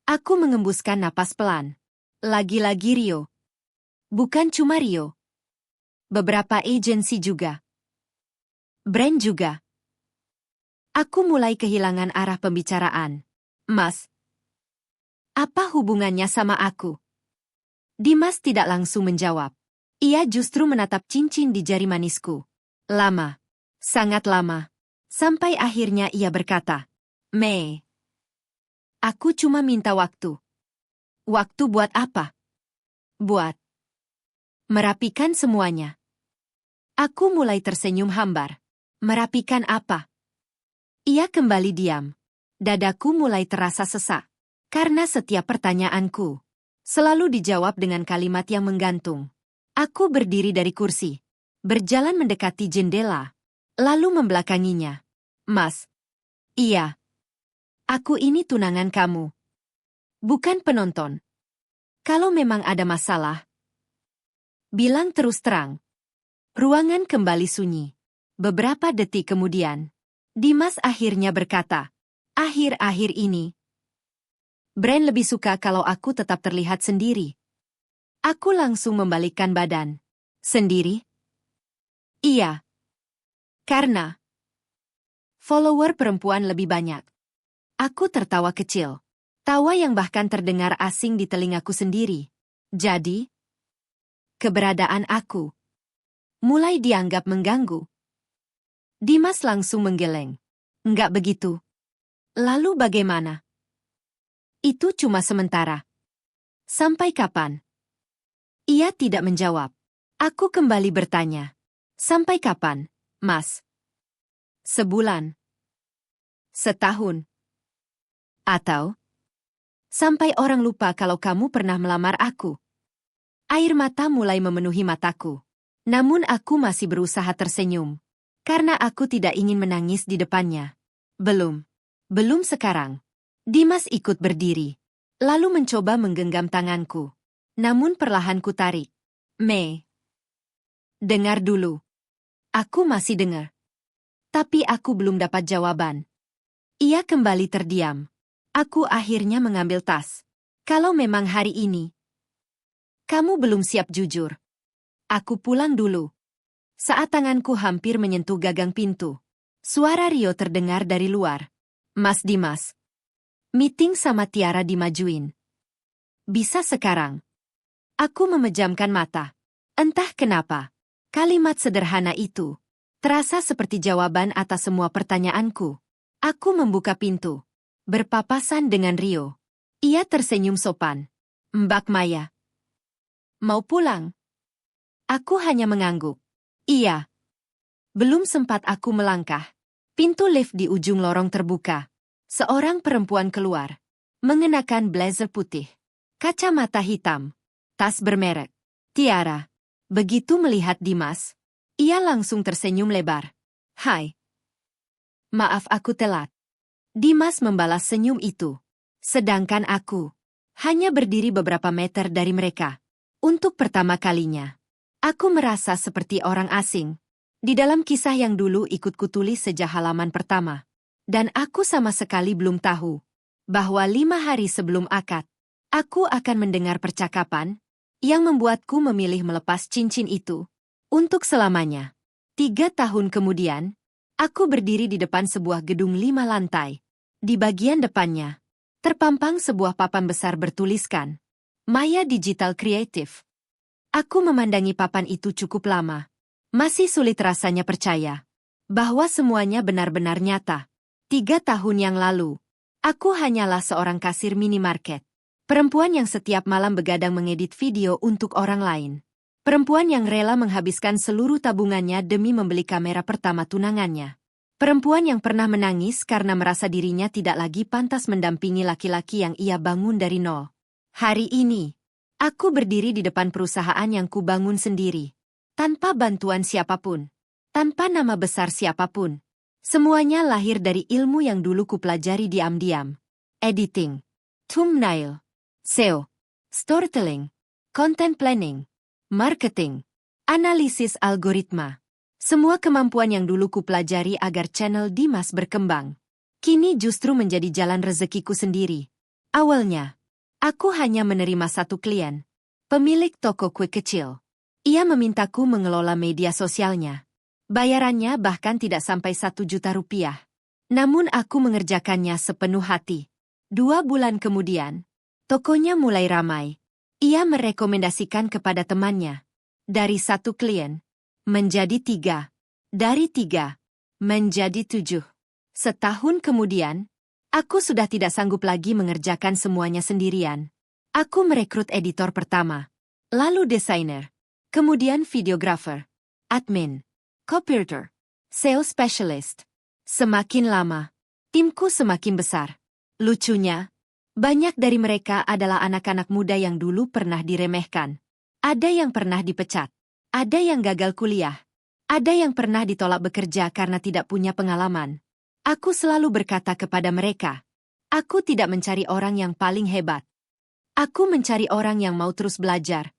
Aku mengembuskan napas pelan. Lagi-lagi Rio. Bukan cuma Rio. Beberapa agensi juga. Brand juga. Aku mulai kehilangan arah pembicaraan. Mas, apa hubungannya sama aku? Dimas tidak langsung menjawab. Ia justru menatap cincin di jari manisku. Lama. Sangat lama. Sampai akhirnya ia berkata. Mei, aku cuma minta waktu. Waktu buat apa? Buat merapikan semuanya. Aku mulai tersenyum hambar. Merapikan apa? Ia kembali diam. Dadaku mulai terasa sesak. Karena setiap pertanyaanku selalu dijawab dengan kalimat yang menggantung. Aku berdiri dari kursi. Berjalan mendekati jendela. Lalu membelakanginya. Mas. Iya. Aku ini tunangan kamu. Bukan penonton. Kalau memang ada masalah, bilang terus terang. Ruangan kembali sunyi. Beberapa detik kemudian, Dimas akhirnya berkata, akhir-akhir ini, brand lebih suka kalau aku tetap terlihat sendiri. Aku langsung membalikkan badan. Sendiri? Iya. Karena follower perempuan lebih banyak. Aku tertawa kecil. Tawa yang bahkan terdengar asing di telingaku sendiri. Jadi, keberadaan aku mulai dianggap mengganggu. Dimas langsung menggeleng. Enggak begitu. Lalu bagaimana? Itu cuma sementara. Sampai kapan? Ia tidak menjawab. Aku kembali bertanya. Sampai kapan, Mas? Sebulan? Setahun? Atau sampai orang lupa kalau kamu pernah melamar aku? Air mata mulai memenuhi mataku. Namun aku masih berusaha tersenyum. Karena aku tidak ingin menangis di depannya. Belum. Belum sekarang. Dimas ikut berdiri. Lalu mencoba menggenggam tanganku. Namun perlahan ku tarik. Mei. Dengar dulu. Aku masih dengar. Tapi aku belum dapat jawaban. Ia kembali terdiam. Aku akhirnya mengambil tas. Kalau memang hari ini kamu belum siap jujur, aku pulang dulu. Saat tanganku hampir menyentuh gagang pintu, suara Rio terdengar dari luar. Mas Dimas, meeting sama Tiara dimajuin. Bisa sekarang? Aku memejamkan mata. Entah kenapa, kalimat sederhana itu terasa seperti jawaban atas semua pertanyaanku. Aku membuka pintu, berpapasan dengan Rio. Ia tersenyum sopan. Mbak Maya, mau pulang? Aku hanya mengangguk. Iya. Belum sempat aku melangkah. Pintu lift di ujung lorong terbuka. Seorang perempuan keluar. Mengenakan blazer putih. Kacamata hitam. Tas bermerek. Tiara. Begitu melihat Dimas, ia langsung tersenyum lebar. Hai. Maaf aku telat. Dimas membalas senyum itu. Sedangkan aku hanya berdiri beberapa meter dari mereka. Untuk pertama kalinya, aku merasa seperti orang asing. Di dalam kisah yang dulu ikut kutulis sejak halaman pertama. Dan aku sama sekali belum tahu bahwa 5 hari sebelum akad, aku akan mendengar percakapan yang membuatku memilih melepas cincin itu untuk selamanya. 3 tahun kemudian, aku berdiri di depan sebuah gedung 5 lantai. Di bagian depannya, terpampang sebuah papan besar bertuliskan, Maya Digital Creative. Aku memandangi papan itu cukup lama. Masih sulit rasanya percaya bahwa semuanya benar-benar nyata. 3 tahun yang lalu, aku hanyalah seorang kasir minimarket. Perempuan yang setiap malam begadang mengedit video untuk orang lain. Perempuan yang rela menghabiskan seluruh tabungannya demi membeli kamera pertama tunangannya. Perempuan yang pernah menangis karena merasa dirinya tidak lagi pantas mendampingi laki-laki yang ia bangun dari nol. Hari ini, aku berdiri di depan perusahaan yang kubangun sendiri. Tanpa bantuan siapapun. Tanpa nama besar siapapun. Semuanya lahir dari ilmu yang dulu kupelajari diam-diam. Editing, thumbnail, SEO, storytelling, content planning, marketing, analisis algoritma. Semua kemampuan yang dulu kupelajari agar channel Dimas berkembang. Kini justru menjadi jalan rezekiku sendiri. Awalnya, aku hanya menerima satu klien. Pemilik toko kue kecil. Ia memintaku mengelola media sosialnya. Bayarannya bahkan tidak sampai 1 juta rupiah. Namun aku mengerjakannya sepenuh hati. 2 bulan kemudian, tokonya mulai ramai. Ia merekomendasikan kepada temannya. Dari 1 klien, menjadi 3. Dari 3, menjadi 7. Setahun kemudian, aku sudah tidak sanggup lagi mengerjakan semuanya sendirian. Aku merekrut editor pertama, lalu desainer, kemudian videographer, admin, copywriter, sales specialist. Semakin lama, timku semakin besar. Lucunya, banyak dari mereka adalah anak-anak muda yang dulu pernah diremehkan. Ada yang pernah dipecat. Ada yang gagal kuliah. Ada yang pernah ditolak bekerja karena tidak punya pengalaman. Aku selalu berkata kepada mereka, aku tidak mencari orang yang paling hebat. Aku mencari orang yang mau terus belajar.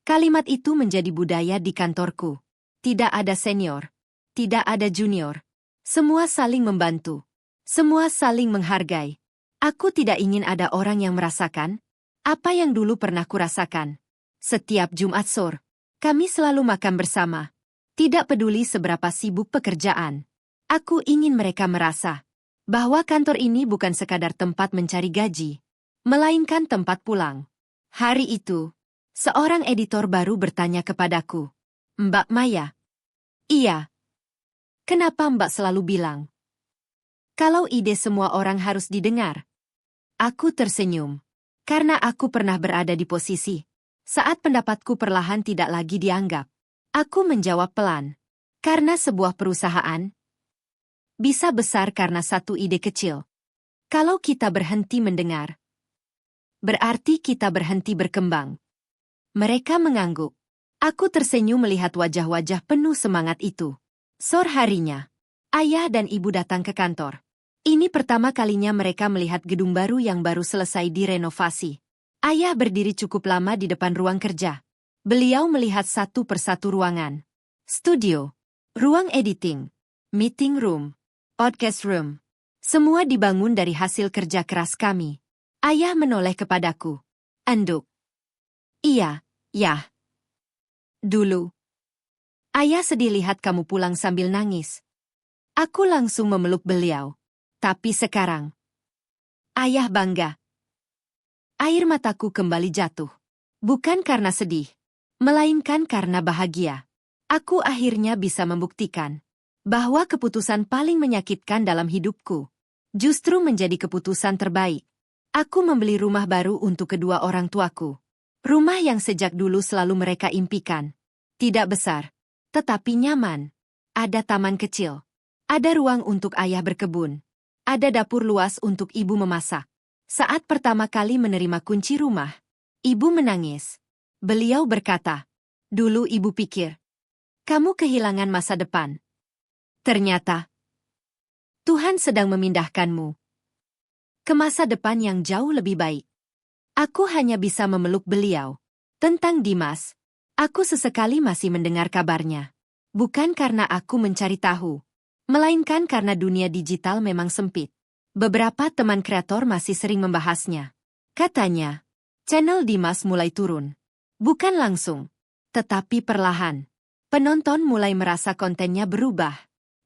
Kalimat itu menjadi budaya di kantorku. Tidak ada senior. Tidak ada junior. Semua saling membantu. Semua saling menghargai. Aku tidak ingin ada orang yang merasakan apa yang dulu pernah kurasakan. Setiap Jumat sore, kami selalu makan bersama. Tidak peduli seberapa sibuk pekerjaan. Aku ingin mereka merasa bahwa kantor ini bukan sekadar tempat mencari gaji, melainkan tempat pulang. Hari itu, seorang editor baru bertanya kepadaku, Mbak Maya. Iya. Kenapa Mbak selalu bilang, kalau ide semua orang harus didengar? Aku tersenyum, karena aku pernah berada di posisi saat pendapatku perlahan tidak lagi dianggap. Aku menjawab pelan, karena sebuah perusahaan bisa besar karena satu ide kecil. Kalau kita berhenti mendengar, berarti kita berhenti berkembang. Mereka mengangguk. Aku tersenyum melihat wajah-wajah penuh semangat itu. Sore harinya, ayah dan ibu datang ke kantor. Ini pertama kalinya mereka melihat gedung baru yang baru selesai direnovasi. Ayah berdiri cukup lama di depan ruang kerja. Beliau melihat satu persatu ruangan. Studio, ruang editing, meeting room, podcast room. Semua dibangun dari hasil kerja keras kami. Ayah menoleh kepadaku. Anduk. Iya, ya. Dulu. Ayah sedih lihat kamu pulang sambil nangis. Aku langsung memeluk beliau. Tapi sekarang, ayah bangga. Air mataku kembali jatuh. Bukan karena sedih, melainkan karena bahagia. Aku akhirnya bisa membuktikan bahwa keputusan paling menyakitkan dalam hidupku justru menjadi keputusan terbaik. Aku membeli rumah baru untuk kedua orang tuaku. Rumah yang sejak dulu selalu mereka impikan. Tidak besar, tetapi nyaman. Ada taman kecil. Ada ruang untuk ayah berkebun. Ada dapur luas untuk ibu memasak. Saat pertama kali menerima kunci rumah, ibu menangis. Beliau berkata, dulu ibu pikir, kamu kehilangan masa depan. Ternyata, Tuhan sedang memindahkanmu ke masa depan yang jauh lebih baik. Aku hanya bisa memeluk beliau. Tentang Dimas, aku sesekali masih mendengar kabarnya. Bukan karena aku mencari tahu, melainkan karena dunia digital memang sempit. Beberapa teman kreator masih sering membahasnya. Katanya, channel Dimas mulai turun. Bukan langsung, tetapi perlahan. Penonton mulai merasa kontennya berubah.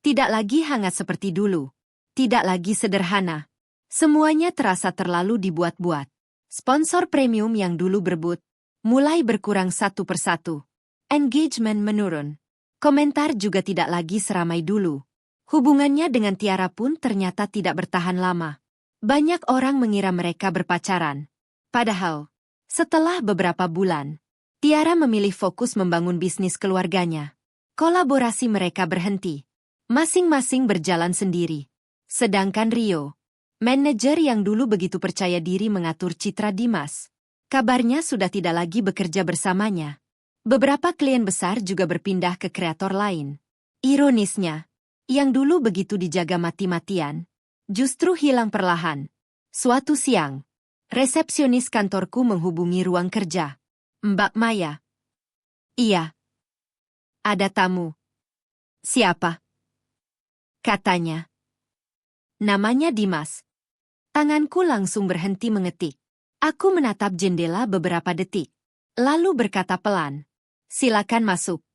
Tidak lagi hangat seperti dulu. Tidak lagi sederhana. Semuanya terasa terlalu dibuat-buat. Sponsor premium yang dulu berebut, mulai berkurang satu persatu. Engagement menurun. Komentar juga tidak lagi seramai dulu. Hubungannya dengan Tiara pun ternyata tidak bertahan lama. Banyak orang mengira mereka berpacaran. Padahal, setelah beberapa bulan, Tiara memilih fokus membangun bisnis keluarganya. Kolaborasi mereka berhenti. Masing-masing berjalan sendiri. Sedangkan Rio, manajer yang dulu begitu percaya diri mengatur citra Dimas, kabarnya sudah tidak lagi bekerja bersamanya. Beberapa klien besar juga berpindah ke kreator lain. Ironisnya, yang dulu begitu dijaga mati-matian, justru hilang perlahan. Suatu siang, resepsionis kantorku menghubungi ruang kerja. Mbak Maya. Iya. Ada tamu. Siapa? Katanya. Namanya Dimas. Tanganku langsung berhenti mengetik. Aku menatap jendela beberapa detik, lalu berkata pelan, "Silakan masuk."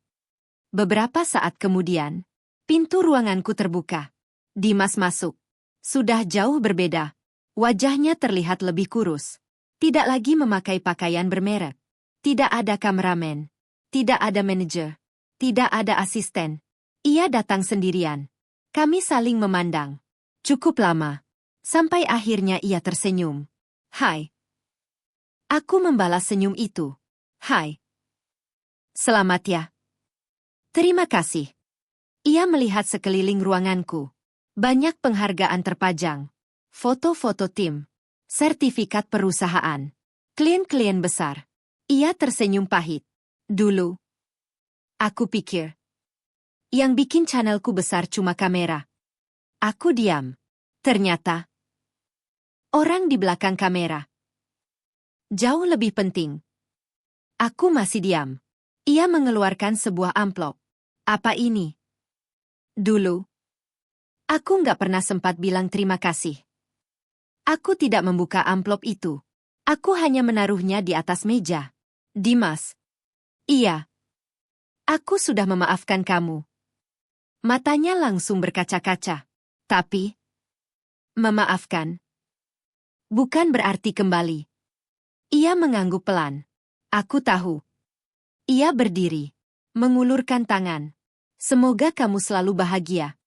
Beberapa saat kemudian, pintu ruanganku terbuka. Dimas masuk. Sudah jauh berbeda. Wajahnya terlihat lebih kurus. Tidak lagi memakai pakaian bermerek. Tidak ada kameramen. Tidak ada manajer. Tidak ada asisten. Ia datang sendirian. Kami saling memandang. Cukup lama. Sampai akhirnya ia tersenyum. "Hai." Aku membalas senyum itu. "Hai. Selamat ya." "Terima kasih." Ia melihat sekeliling ruanganku. Banyak penghargaan terpajang. Foto-foto tim. Sertifikat perusahaan. Klien-klien besar. Ia tersenyum pahit. "Dulu, aku pikir yang bikin channelku besar cuma kamera." Aku diam. Ternyata orang di belakang kamera jauh lebih penting. Aku masih diam. Ia mengeluarkan sebuah amplop. "Apa ini?" "Dulu, aku nggak pernah sempat bilang terima kasih." Aku tidak membuka amplop itu. Aku hanya menaruhnya di atas meja. "Dimas." "Iya. Aku sudah memaafkan kamu." Matanya langsung berkaca-kaca. "Tapi, memaafkan bukan berarti kembali." Ia mengangguk pelan. Aku tahu. Ia berdiri, mengulurkan tangan. "Semoga kamu selalu bahagia."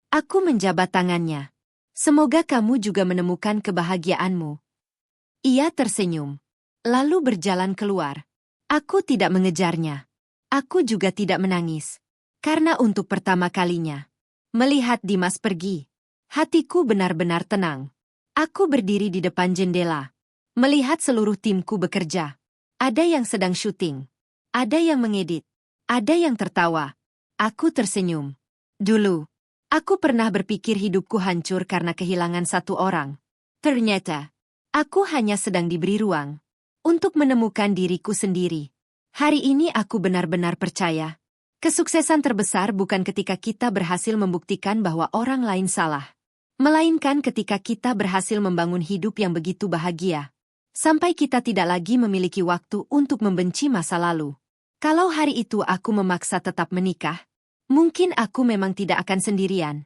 Aku menjabat tangannya. "Semoga kamu juga menemukan kebahagiaanmu." Ia tersenyum, lalu berjalan keluar. Aku tidak mengejarnya. Aku juga tidak menangis. Karena untuk pertama kalinya, melihat Dimas pergi, hatiku benar-benar tenang. Aku berdiri di depan jendela, melihat seluruh timku bekerja. Ada yang sedang syuting, ada yang mengedit, ada yang tertawa. Aku tersenyum. Dulu, aku pernah berpikir hidupku hancur karena kehilangan satu orang. Ternyata, aku hanya sedang diberi ruang untuk menemukan diriku sendiri. Hari ini aku benar-benar percaya, kesuksesan terbesar bukan ketika kita berhasil membuktikan bahwa orang lain salah, melainkan ketika kita berhasil membangun hidup yang begitu bahagia, sampai kita tidak lagi memiliki waktu untuk membenci masa lalu. Kalau hari itu aku memaksa tetap menikah, mungkin aku memang tidak akan sendirian.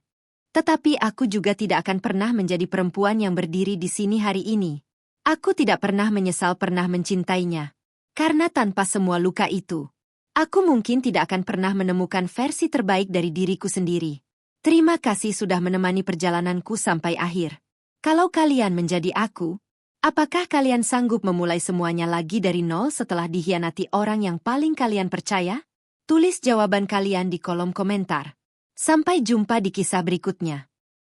Tetapi aku juga tidak akan pernah menjadi perempuan yang berdiri di sini hari ini. Aku tidak pernah menyesal pernah mencintainya. Karena tanpa semua luka itu, aku mungkin tidak akan pernah menemukan versi terbaik dari diriku sendiri. Terima kasih sudah menemani perjalananku sampai akhir. Kalau kalian menjadi aku, apakah kalian sanggup memulai semuanya lagi dari nol setelah dikhianati orang yang paling kalian percaya? Tulis jawaban kalian di kolom komentar. Sampai jumpa di kisah berikutnya.